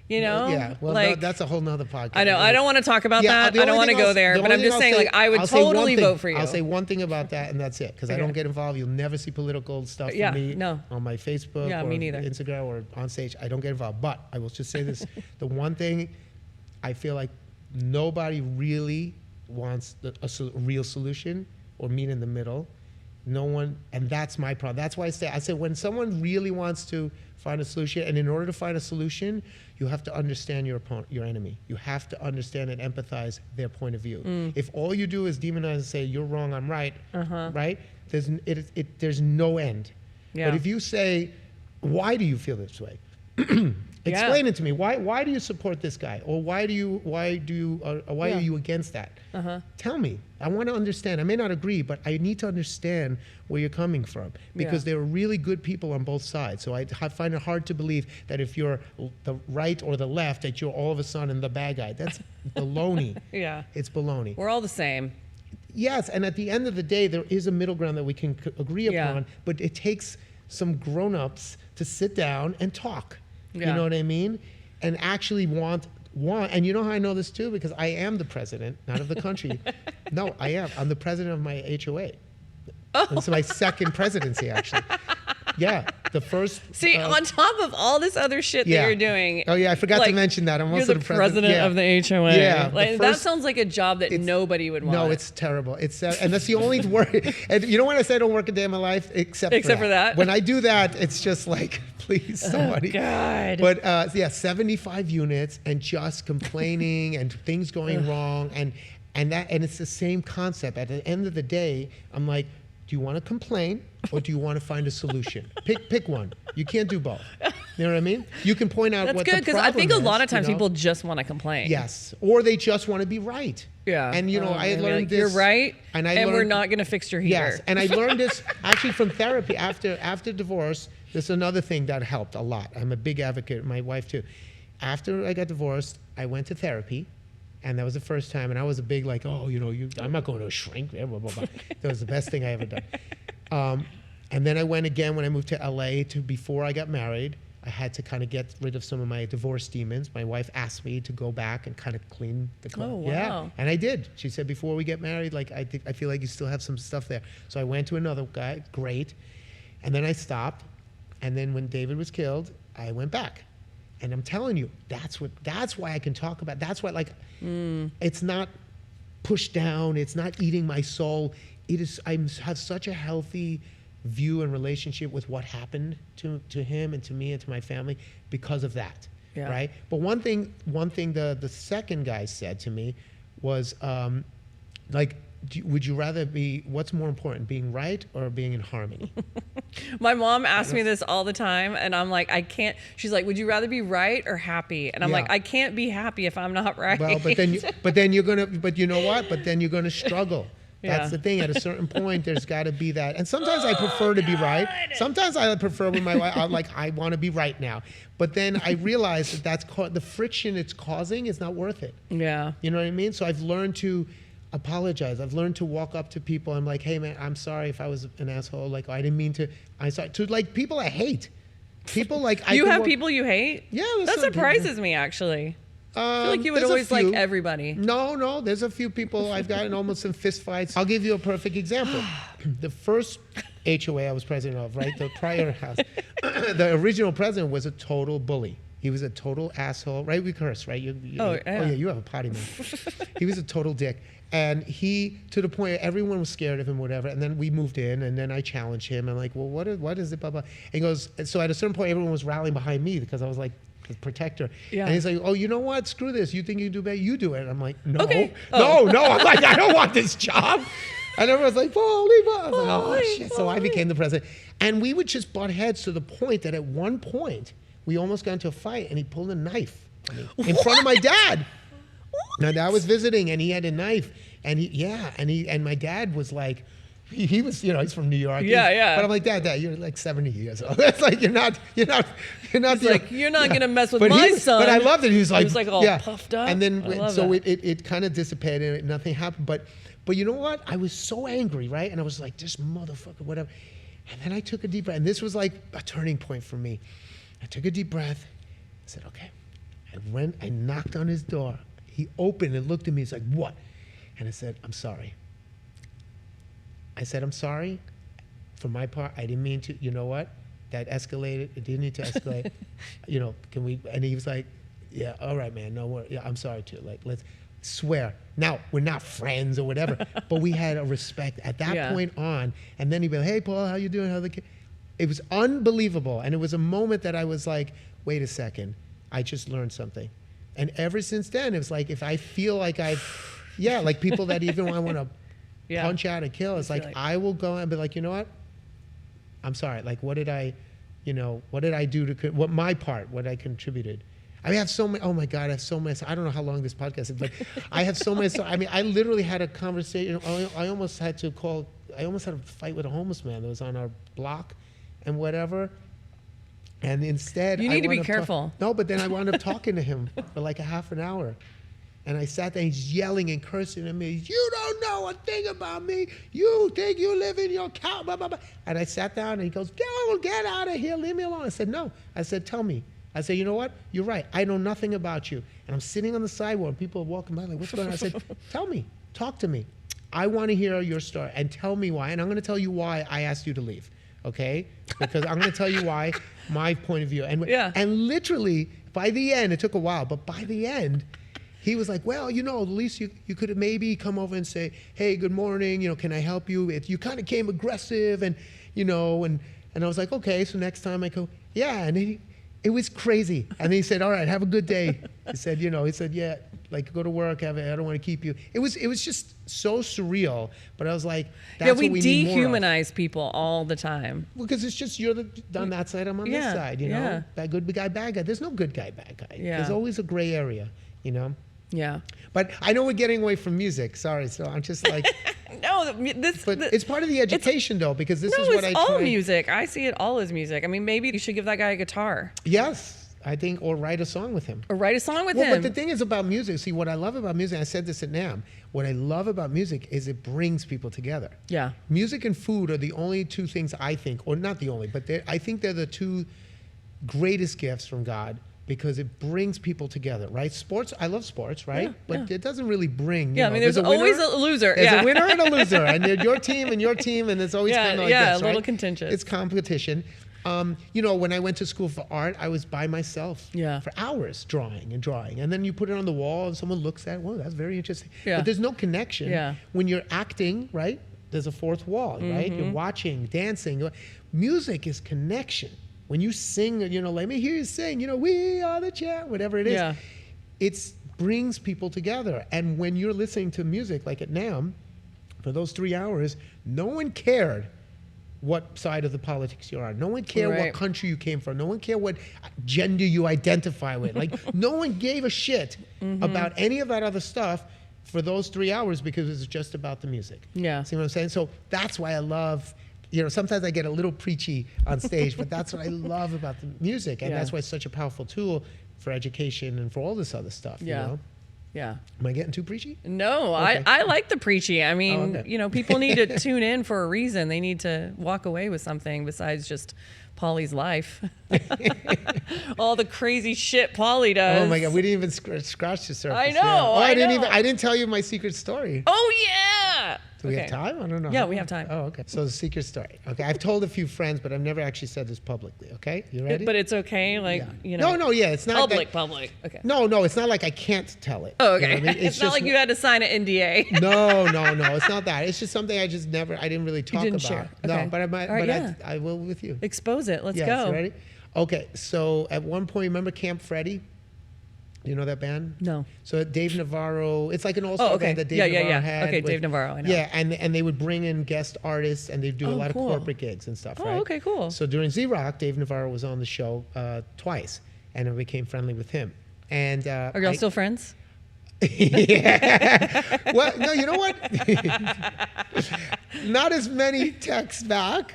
Yeah, well, like that's a whole nother podcast. I know I don't want to talk about that. the I don't only want to thing go I'll- there, the but I'm only just thing saying I'll like I would I'll say one totally thing. vote for you. I'll say one thing about that, and that's it, because I Okay. don't get involved. You'll never see political stuff Yeah, from me no. on my Facebook Yeah, or me neither. Instagram or on stage. I don't get involved. But I will just say this: the one thing I feel like nobody really wants a real solution or meet in the middle. No one, and that's my problem. That's why I say when someone really wants to find a solution, and in order to find a solution, you have to understand your opponent, your enemy. You have to understand and empathize their point of view. If all you do is demonize and say you're wrong, I'm right, right? There's no end. Yeah. But if you say, why do you feel this way? Explain it to me. Why do you support this guy, or why are you against that? Tell me. I want to understand. I may not agree, but I need to understand where you're coming from, because there are really good people on both sides. So I find it hard to believe that if you're the right or the left, that you're all of a sudden the bad guy. That's baloney. Yeah. It's baloney. We're all the same. Yes, and at the end of the day, there is a middle ground that we can agree Yeah. upon, but it takes some grown-ups to sit down and talk. Yeah. You know what I mean? And actually want, and you know how I know this too? Because I am the president, not of the country. No, I am. I'm the president of my HOA. Oh. It's my second presidency, actually. Yeah, the first. See, on top of all this other shit that you're doing. Oh yeah, I forgot to mention that. I'm also the president of the HOA. Yeah, that sounds like a job that nobody would want. No, it's terrible. It's and that's the only word. And you know when I say I don't work a day in my life, except for that. When I do that, it's just like, please, somebody. Oh, God. But 75 units and just complaining and things going wrong and it's the same concept. At the end of the day, I'm like, do you want to complain or do you want to find a solution? Pick one. You can't do both. You know what I mean? You can point out what the problem is. That's good, because I think a lot of times people just want to complain. Yes, or they just want to be right. Yeah. And I learned this. You're right, and we're not going to fix your heater. Yes, and I learned this actually from therapy after divorce. This is another thing that helped a lot. I'm a big advocate, my wife too. After I got divorced, I went to therapy. And that was the first time, and I was a big I'm not going to a shrink. Blah, blah, blah. That was the best thing I ever done. And then I went again when I moved to LA. Before I got married, I had to kind of get rid of some of my divorce demons. My wife asked me to go back and kind of clean the club. Oh, wow. Yeah, and I did. She said, before we get married, I feel like you still have some stuff there. So I went to another guy, great, and then I stopped. And then when David was killed, I went back. And I'm telling you, that's why I can talk about. That's why, it's not pushed down. It's not eating my soul. It is. I have such a healthy view and relationship with what happened to him and to me and to my family because of that. Yeah. Right. But one thing the second guy said to me was, would you rather be, what's more important, being right or being in harmony? My mom asks me this all the time, and I'm like, I can't. She's like, would you rather be right or happy? And I'm like, I can't be happy if I'm not right. Well, but you know what? But then you're gonna struggle. That's the thing. At a certain point, there's got to be that. And sometimes I prefer to be right. Sometimes I prefer when my wife, I want to be right now. But then I realize that's the friction it's causing is not worth it. Yeah. You know what I mean? So I've learned to apologize. I've learned to walk up to people. I'm like, hey man, I'm sorry if I was an asshole. I didn't mean to. I sorry to people I hate. People you have people you hate? Yeah, that surprises me actually. I feel like you would always like everybody. No, there's a few people I've gotten almost in fist fights. I'll give you a perfect example. The first HOA I was president of, right? The prior house, the original president was a total bully. He was a total asshole, right? We curse, right? Oh yeah, you have a potty mouth. He was a total dick. And he, to the point everyone was scared of him, whatever. And then we moved in, and then I challenged him. I'm like, well, what is it, blah, blah. And he goes, so at a certain point, everyone was rallying behind me because I was like the protector. Yeah. And he's like, oh, you know what? Screw this. You think you do better? You do it. And I'm like, no. Okay. No. I'm like, I don't want this job. And everyone's like, Paulie, blah. I was like, oh, shit. So I became the president. And we would just butt heads to the point that at one point, we almost got into a fight, and he pulled a knife in front of my dad. Now Dad was visiting, and he had a knife, and my dad was like, he was, he's from New York. Yeah. But I'm like, Dad, you're like 70 years old. That's like you're not. He's like, you're not gonna mess with my son. But I loved it. He was like all puffed up. And then it kind of dissipated, and nothing happened. But you know what? I was so angry, right? And I was like, this motherfucker, whatever. And then I took a deep breath, and this was like a turning point for me. I took a deep breath. I said, okay. I knocked on his door. He opened and looked at me. He's like, what? And I said, I'm sorry. I said, I'm sorry. For my part, I didn't mean to. You know what? That escalated. It didn't need to escalate. Can we? And he was like, yeah, all right, man. No worries. Yeah, I'm sorry too. Like, let's swear. Now, we're not friends or whatever, but we had a respect at that point on. And then he'd be like, hey, Paul, how you doing? How the kid? It was unbelievable. And it was a moment that I was like, wait a second. I just learned something. And ever since then, it was like, if I feel like like people that even I want to punch out and kill, it's like I will go and be like, you know what? I'm sorry. Like, what did I do what I contributed? I have so many, oh my God, I have so many, I don't know how long this podcast is, but I have so many, I literally had a conversation, I almost had a fight with a homeless man that was on our block and whatever. And instead, you need to be careful. No, but then I wound up talking to him for like a half an hour. And I sat there, he's yelling and cursing at me. You don't know a thing about me. You think you live in your cow, blah, blah, blah. And I sat down and he goes, get out of here, leave me alone. I said, no. I said, tell me. I said, you know what? You're right. I know nothing about you. And I'm sitting on the sidewalk and people are walking by like, what's going on? I said, tell me, talk to me. I want to hear your story and tell me why. And I'm going to tell you why I asked you to leave. okay? Because I'm going to tell you why, my point of view. And literally, by the end, it took a while, but by the end, he was like, well, you know, at least you could have maybe come over and say, hey, good morning, you know, can I help you? You kind of came aggressive and, you know, and I was like, okay, so next time I go, yeah. And it was crazy. And he said, all right, have a good day. He said, you know, yeah, like go to work, I don't want to keep you. It was just so surreal, but I was like, that's what we need more of. Dehumanize people all the time. Because it's just you're on that side, I'm on this side, you know? Bad good guy, bad guy. There's no good guy, bad guy. Yeah. There's always a gray area, you know? Yeah. But I know we're getting away from music. Sorry. So I'm just like. No, but it's part of the education, though, because this is what I try. No, it's all music. I see it all as music. I mean, maybe you should give that guy a guitar. Yes, I think, or write a song with him. But the thing is about music, see, what I love about music, I said this at NAMM, what I love about music is it brings people together. Yeah. Music and food are the only two things I think, or not the only, but I think they're the two greatest gifts from God. Because it brings people together, right? Sports, I love sports, right? Yeah, but it doesn't really bring. I mean, there's always a loser. There's a winner and a loser, and your team, and it's always kind of like this, a little right? contentious. It's competition. You know, when I went to school for art, I was by myself for hours drawing, and then you put it on the wall, and someone looks at it. Whoa, that's very interesting. But there's no connection. Yeah. When you're acting, right? There's a fourth wall, right? You're watching, dancing. Music is connection. When you sing, you know, let me hear you sing, you know, we are the champ, whatever it is. It brings people together. And when you're listening to music, like at NAMM, for those 3 hours, no one cared what side of the politics you're on. No one cared what country you came from. No one cared what gender you identify with. Like, no one gave a shit about any of that other stuff for those 3 hours because it was just about the music. Yeah. See what I'm saying? So that's why I love. You know, sometimes I get a little preachy on stage, but that's what I love about the music. And that's why it's such a powerful tool for education and for all this other stuff, you know? Yeah. Am I getting too preachy? No, okay. I like the preachy. I mean, you know, people need to tune in for a reason. They need to walk away with something besides just Paulie's life. All the crazy shit Paulie does. Oh my God, we didn't even scratch the surface. I know. I didn't tell you my secret story. Oh yeah. Do we have time? I don't know. Yeah, we have time. Oh, okay. So the secret story. Okay, I've told a few friends, but I've never actually said this publicly. Okay, you ready? But it's okay, like you know. No, it's not public. Okay. No, it's not like I can't tell it. Oh, okay. You know what I mean? It's not like you had to sign an NDA. No, it's not that. It's just something I didn't really talk about. Share. No, Okay. but I might. Right, but I will with you. Expose it. Let's yes, go. Ready? Okay. So at one point, remember Camp Freddy? Do you know that band? No. So Dave Navarro, it's like an all-star band that Dave Navarro had. Okay, Dave Navarro, I know. Yeah, and they would bring in guest artists and they'd do a lot of corporate gigs and stuff, right? Oh, okay, cool. So during Z-Rock, Dave Navarro was on the show twice, and I became friendly with him. And are y'all still friends? Yeah. Well, no, you know what? Not as many texts back.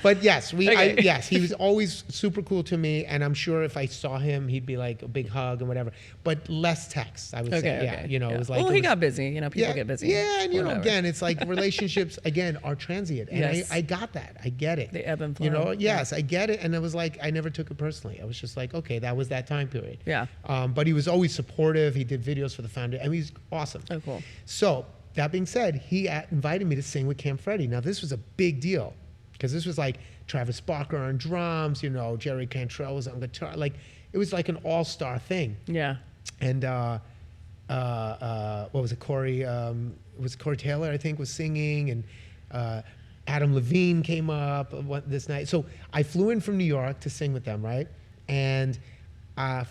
But yes, he was always super cool to me, and I'm sure if I saw him, he'd be like a big hug and whatever. But less texts, I would say. Yeah, you know, it was like. Well, he got busy. You know, people get busy. Yeah, and you know, again, it's like relationships again are transient, and I got that. I get it. They ebb and flow. You know, yes, I get it, and it was like I never took it personally. I was just like, okay, that was that time period. Yeah. But he was always supportive. He did videos for the founder, and he's awesome. Oh, cool. So that being said, he invited me to sing with Camp Freddy. Now this was a big deal. Because this was like Travis Barker on drums, you know, Jerry Cantrell was on guitar. Like, it was like an all-star thing. Yeah. And what was it? Corey Taylor, I think, was singing, and Adam Levine came up this night. So I flew in from New York to sing with them, right? And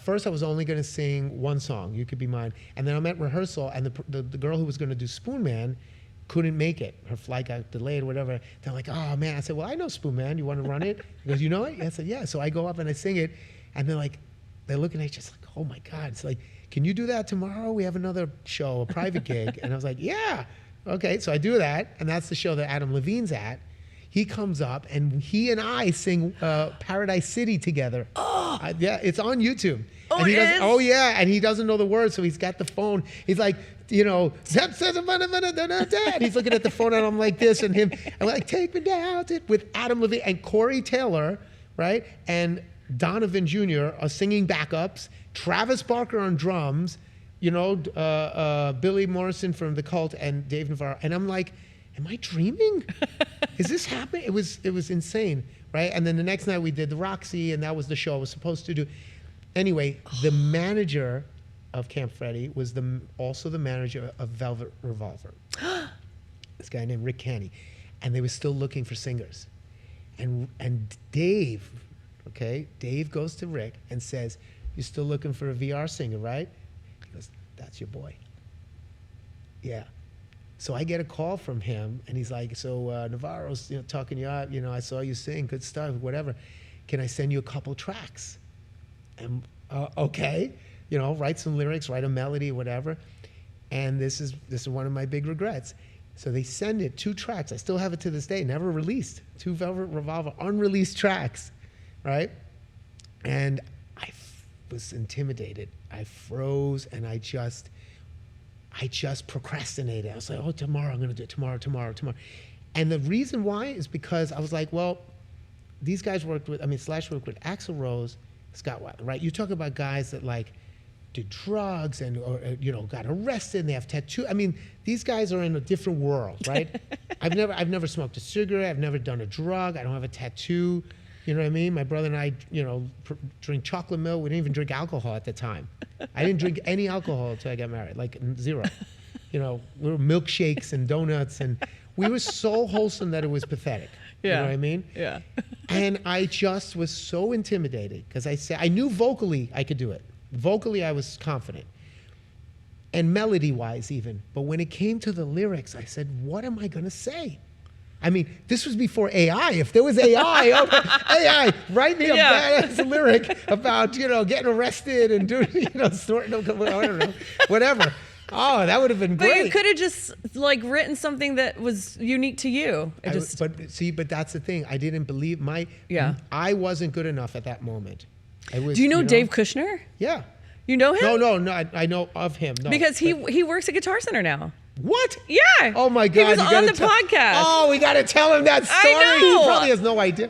first I was only going to sing one song, You Could Be Mine. And then I'm at rehearsal, and the girl who was going to do Spoon Man couldn't make it. Her flight got delayed or whatever. They're like, oh man. I said, well, I know Spoon Man. You want to run it? He goes, you know it? I said, yeah. So I go up and I sing it. And they're looking at each just like, oh my God. It's like, can you do that tomorrow? We have another show, a private gig. And I was like, yeah. Okay. So I do that. And that's the show that Adam Levine's at. He comes up and he and I sing Paradise City together. Oh. Yeah, it's on YouTube. Oh, and he it is? Oh yeah, and he doesn't know the words, so he's got the phone. He's like, you know, and he's looking at the phone and I'm like this, and him, and like, take me down with Adam Levine and Corey Taylor, right? And Donovan Jr. are singing backups, Travis Barker on drums, you know, Billy Morrison from The Cult and Dave Navarro. And I'm like, am I dreaming? Is this happening? It was insane, right? And then the next night we did the Roxy, and that was the show I was supposed to do. Anyway, the manager of Camp Freddy was also the manager of Velvet Revolver. This guy named Rick Canny. And they were still looking for singers. And Dave, okay, Dave goes to Rick and says, "You're still looking for a VR singer, right?" He goes, "That's your boy." Yeah. So I get a call from him, and he's like, "So Navarro's talking you up. I saw you sing, good stuff, whatever. Can I send you a couple tracks?" And okay, write some lyrics, write a melody, whatever. And this is one of my big regrets. So they send it 2 tracks. I still have it to this day, never released. 2 Velvet Revolver unreleased tracks, right? And I was intimidated. I froze, and I just procrastinated. I was like, "Oh, tomorrow I'm going to do it. Tomorrow. And the reason why is because I was like, well, these guys Slash worked with Axl Rose, Scott Weiland, right? You talk about guys that did drugs and got arrested and they have tattoos. These guys are in a different world, right? I've never smoked a cigarette. I've never done a drug. I don't have a tattoo. You know what I mean? My brother and I, drink chocolate milk. We didn't even drink alcohol at the time. I didn't drink any alcohol until I got married, zero. We were milkshakes and donuts, and we were so wholesome that it was pathetic. Yeah. You know what I mean? Yeah. And I just was so intimidated because I knew vocally I could do it. Vocally, I was confident. And melody-wise even. But when it came to the lyrics, I said, what am I going to say? This was before AI. If there was AI, AI, write me a badass lyric about, getting arrested and doing, snorting, I don't know, whatever. Oh, that would have been great. But you could have just written something that was unique to you. But that's the thing. I didn't believe I wasn't good enough at that moment. Do you know Dave Kushner? Yeah. You know him? No, I know of him. No, because he works at Guitar Center now. What? Yeah. Oh my God! He was on the podcast. Oh, we got to tell him that story. I know. He probably has no idea.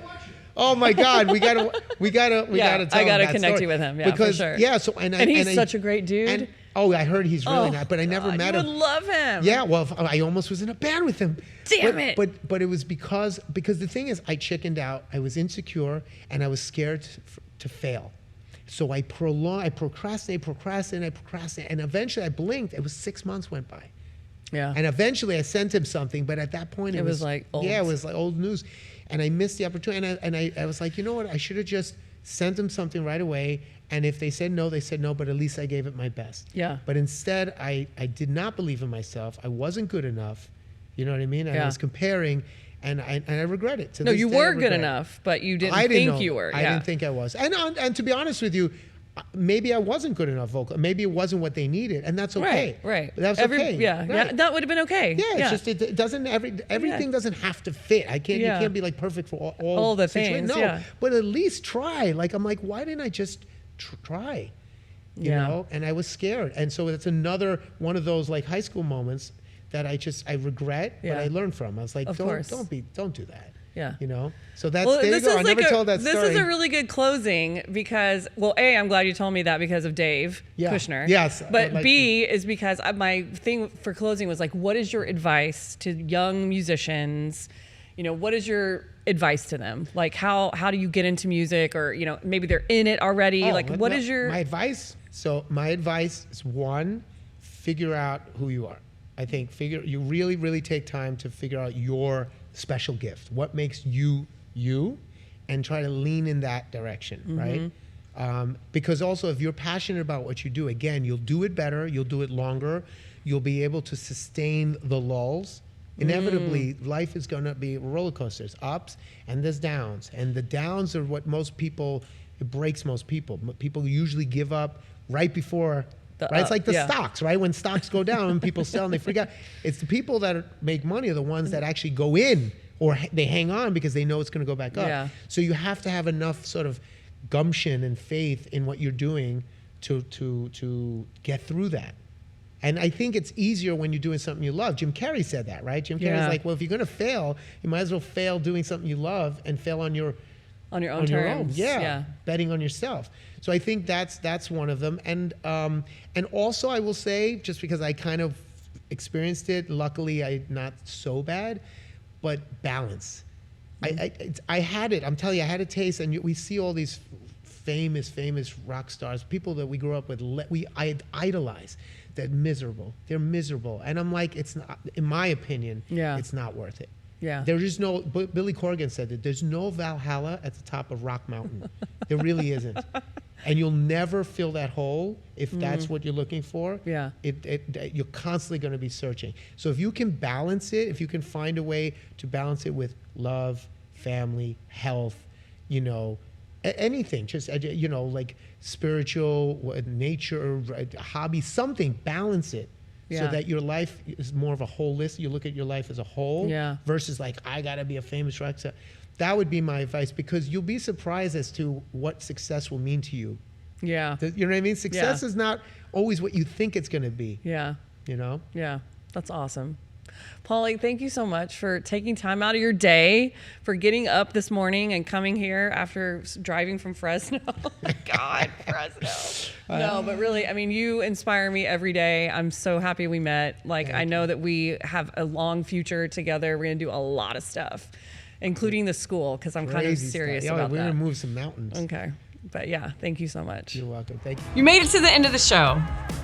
Oh my God! We gotta tell him that I gotta story. connect you with him. Yeah, because, for sure. Yeah. So and he's such a great dude. I heard he's really nice, but I never met him. You would love him. Yeah. Well, I almost was in a band with him. Damn it. But it was because the thing is, I chickened out. I was insecure and I was scared to fail. So I procrastinated, and eventually I blinked. It was 6 months went by. Yeah. And eventually I sent him something, but at that point it was like old. Yeah, it was like old news. And I missed the opportunity. And I was like, you know what? I should have just sent him something right away. And if they said no, they said no, but at least I gave it my best. Yeah. But instead, I did not believe in myself. I wasn't good enough. You know what I mean? And I was comparing, and I regret it. No, you were good enough, but you didn't think you were. I didn't think I was. And to be honest with you, maybe I wasn't good enough vocal. Maybe it wasn't what they needed, and that's okay. Right. But that's okay. Yeah, right. yeah, that would have been okay. Yeah, it's just it doesn't everything doesn't have to fit. You can't be perfect for all the situations. things. No, yeah. but at least try. I'm like, why didn't I just try? You know, and I was scared, and so it's another one of those high school moments that I regret, but I learned from. I was like, don't do that. Yeah. You know? So there you go. I never told that story. This is a really good closing because, well, A, I'm glad you told me that because of Dave Kushner. Yes. But B is because my thing for closing was what is your advice to young musicians? What is your advice to them? How do you get into music, or, maybe they're in it already? What is your... My advice? So my advice is, one, figure out who you are. I think you really, really take time to figure out your special gift. What makes you, and try to lean in that direction, right? Because also if you're passionate about what you do, again, you'll do it better, you'll do it longer, you'll be able to sustain the lulls. Inevitably, life is going to be roller coasters, ups and there's downs. And the downs are what it breaks most people. People usually give up right before... Right? It's like the stocks, right? When stocks go down and people sell and they freak out. It's the people that make money are the ones that actually go in, or they hang on because they know it's going to go back up. Yeah. So you have to have enough sort of gumption and faith in what you're doing to get through that. And I think it's easier when you're doing something you love. Jim Carrey said that, right? Jim Carrey's like, well, if you're going to fail, you might as well fail doing something you love and fail on your own terms. Yeah, betting on yourself. So I think that's one of them. And also I will say, just because I kind of experienced it. Luckily, not so bad, but balance. I had it. I'm telling you, I had a taste, and we see all these famous rock stars, people that we grew up with, I idolize. They're miserable, and I'm like, it's not, in my opinion, it's not worth it. Yeah. There is no, Billy Corgan said that there's no Valhalla at the top of Rock Mountain. There really isn't. And you'll never fill that hole if that's what you're looking for. Yeah. You're constantly going to be searching. So if you can balance it, if you can find a way to balance it with love, family, health, anything, just, like spiritual, nature, hobby, something, balance it. So that your life is more of a holistic. You look at your life as a whole versus like, I got to be a famous rock star. That would be my advice, because you'll be surprised as to what success will mean to you. Yeah. You know what I mean? Success is not always what you think it's going to be. Yeah. Yeah. That's awesome. Paulie, thank you so much for taking time out of your day, for getting up this morning and coming here after driving from Fresno. God, Fresno. No, but really, I mean, you inspire me every day. I'm so happy we met. Like, I know that we have a long future together. We're going to do a lot of stuff, including the school, because I'm kind of serious about that. We're going to move some mountains. Okay. But yeah, thank you so much. You're welcome. Thank you. You made it to the end of the show.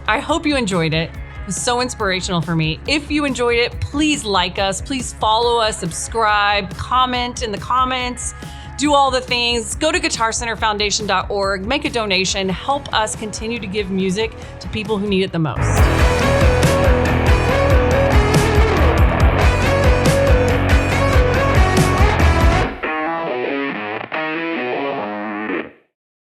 I hope you enjoyed it. It was so inspirational for me. If you enjoyed it, please like us, please follow us, subscribe, comment in the comments, do all the things. Go to guitarcenterfoundation.org, make a donation, help us continue to give music to people who need it the most.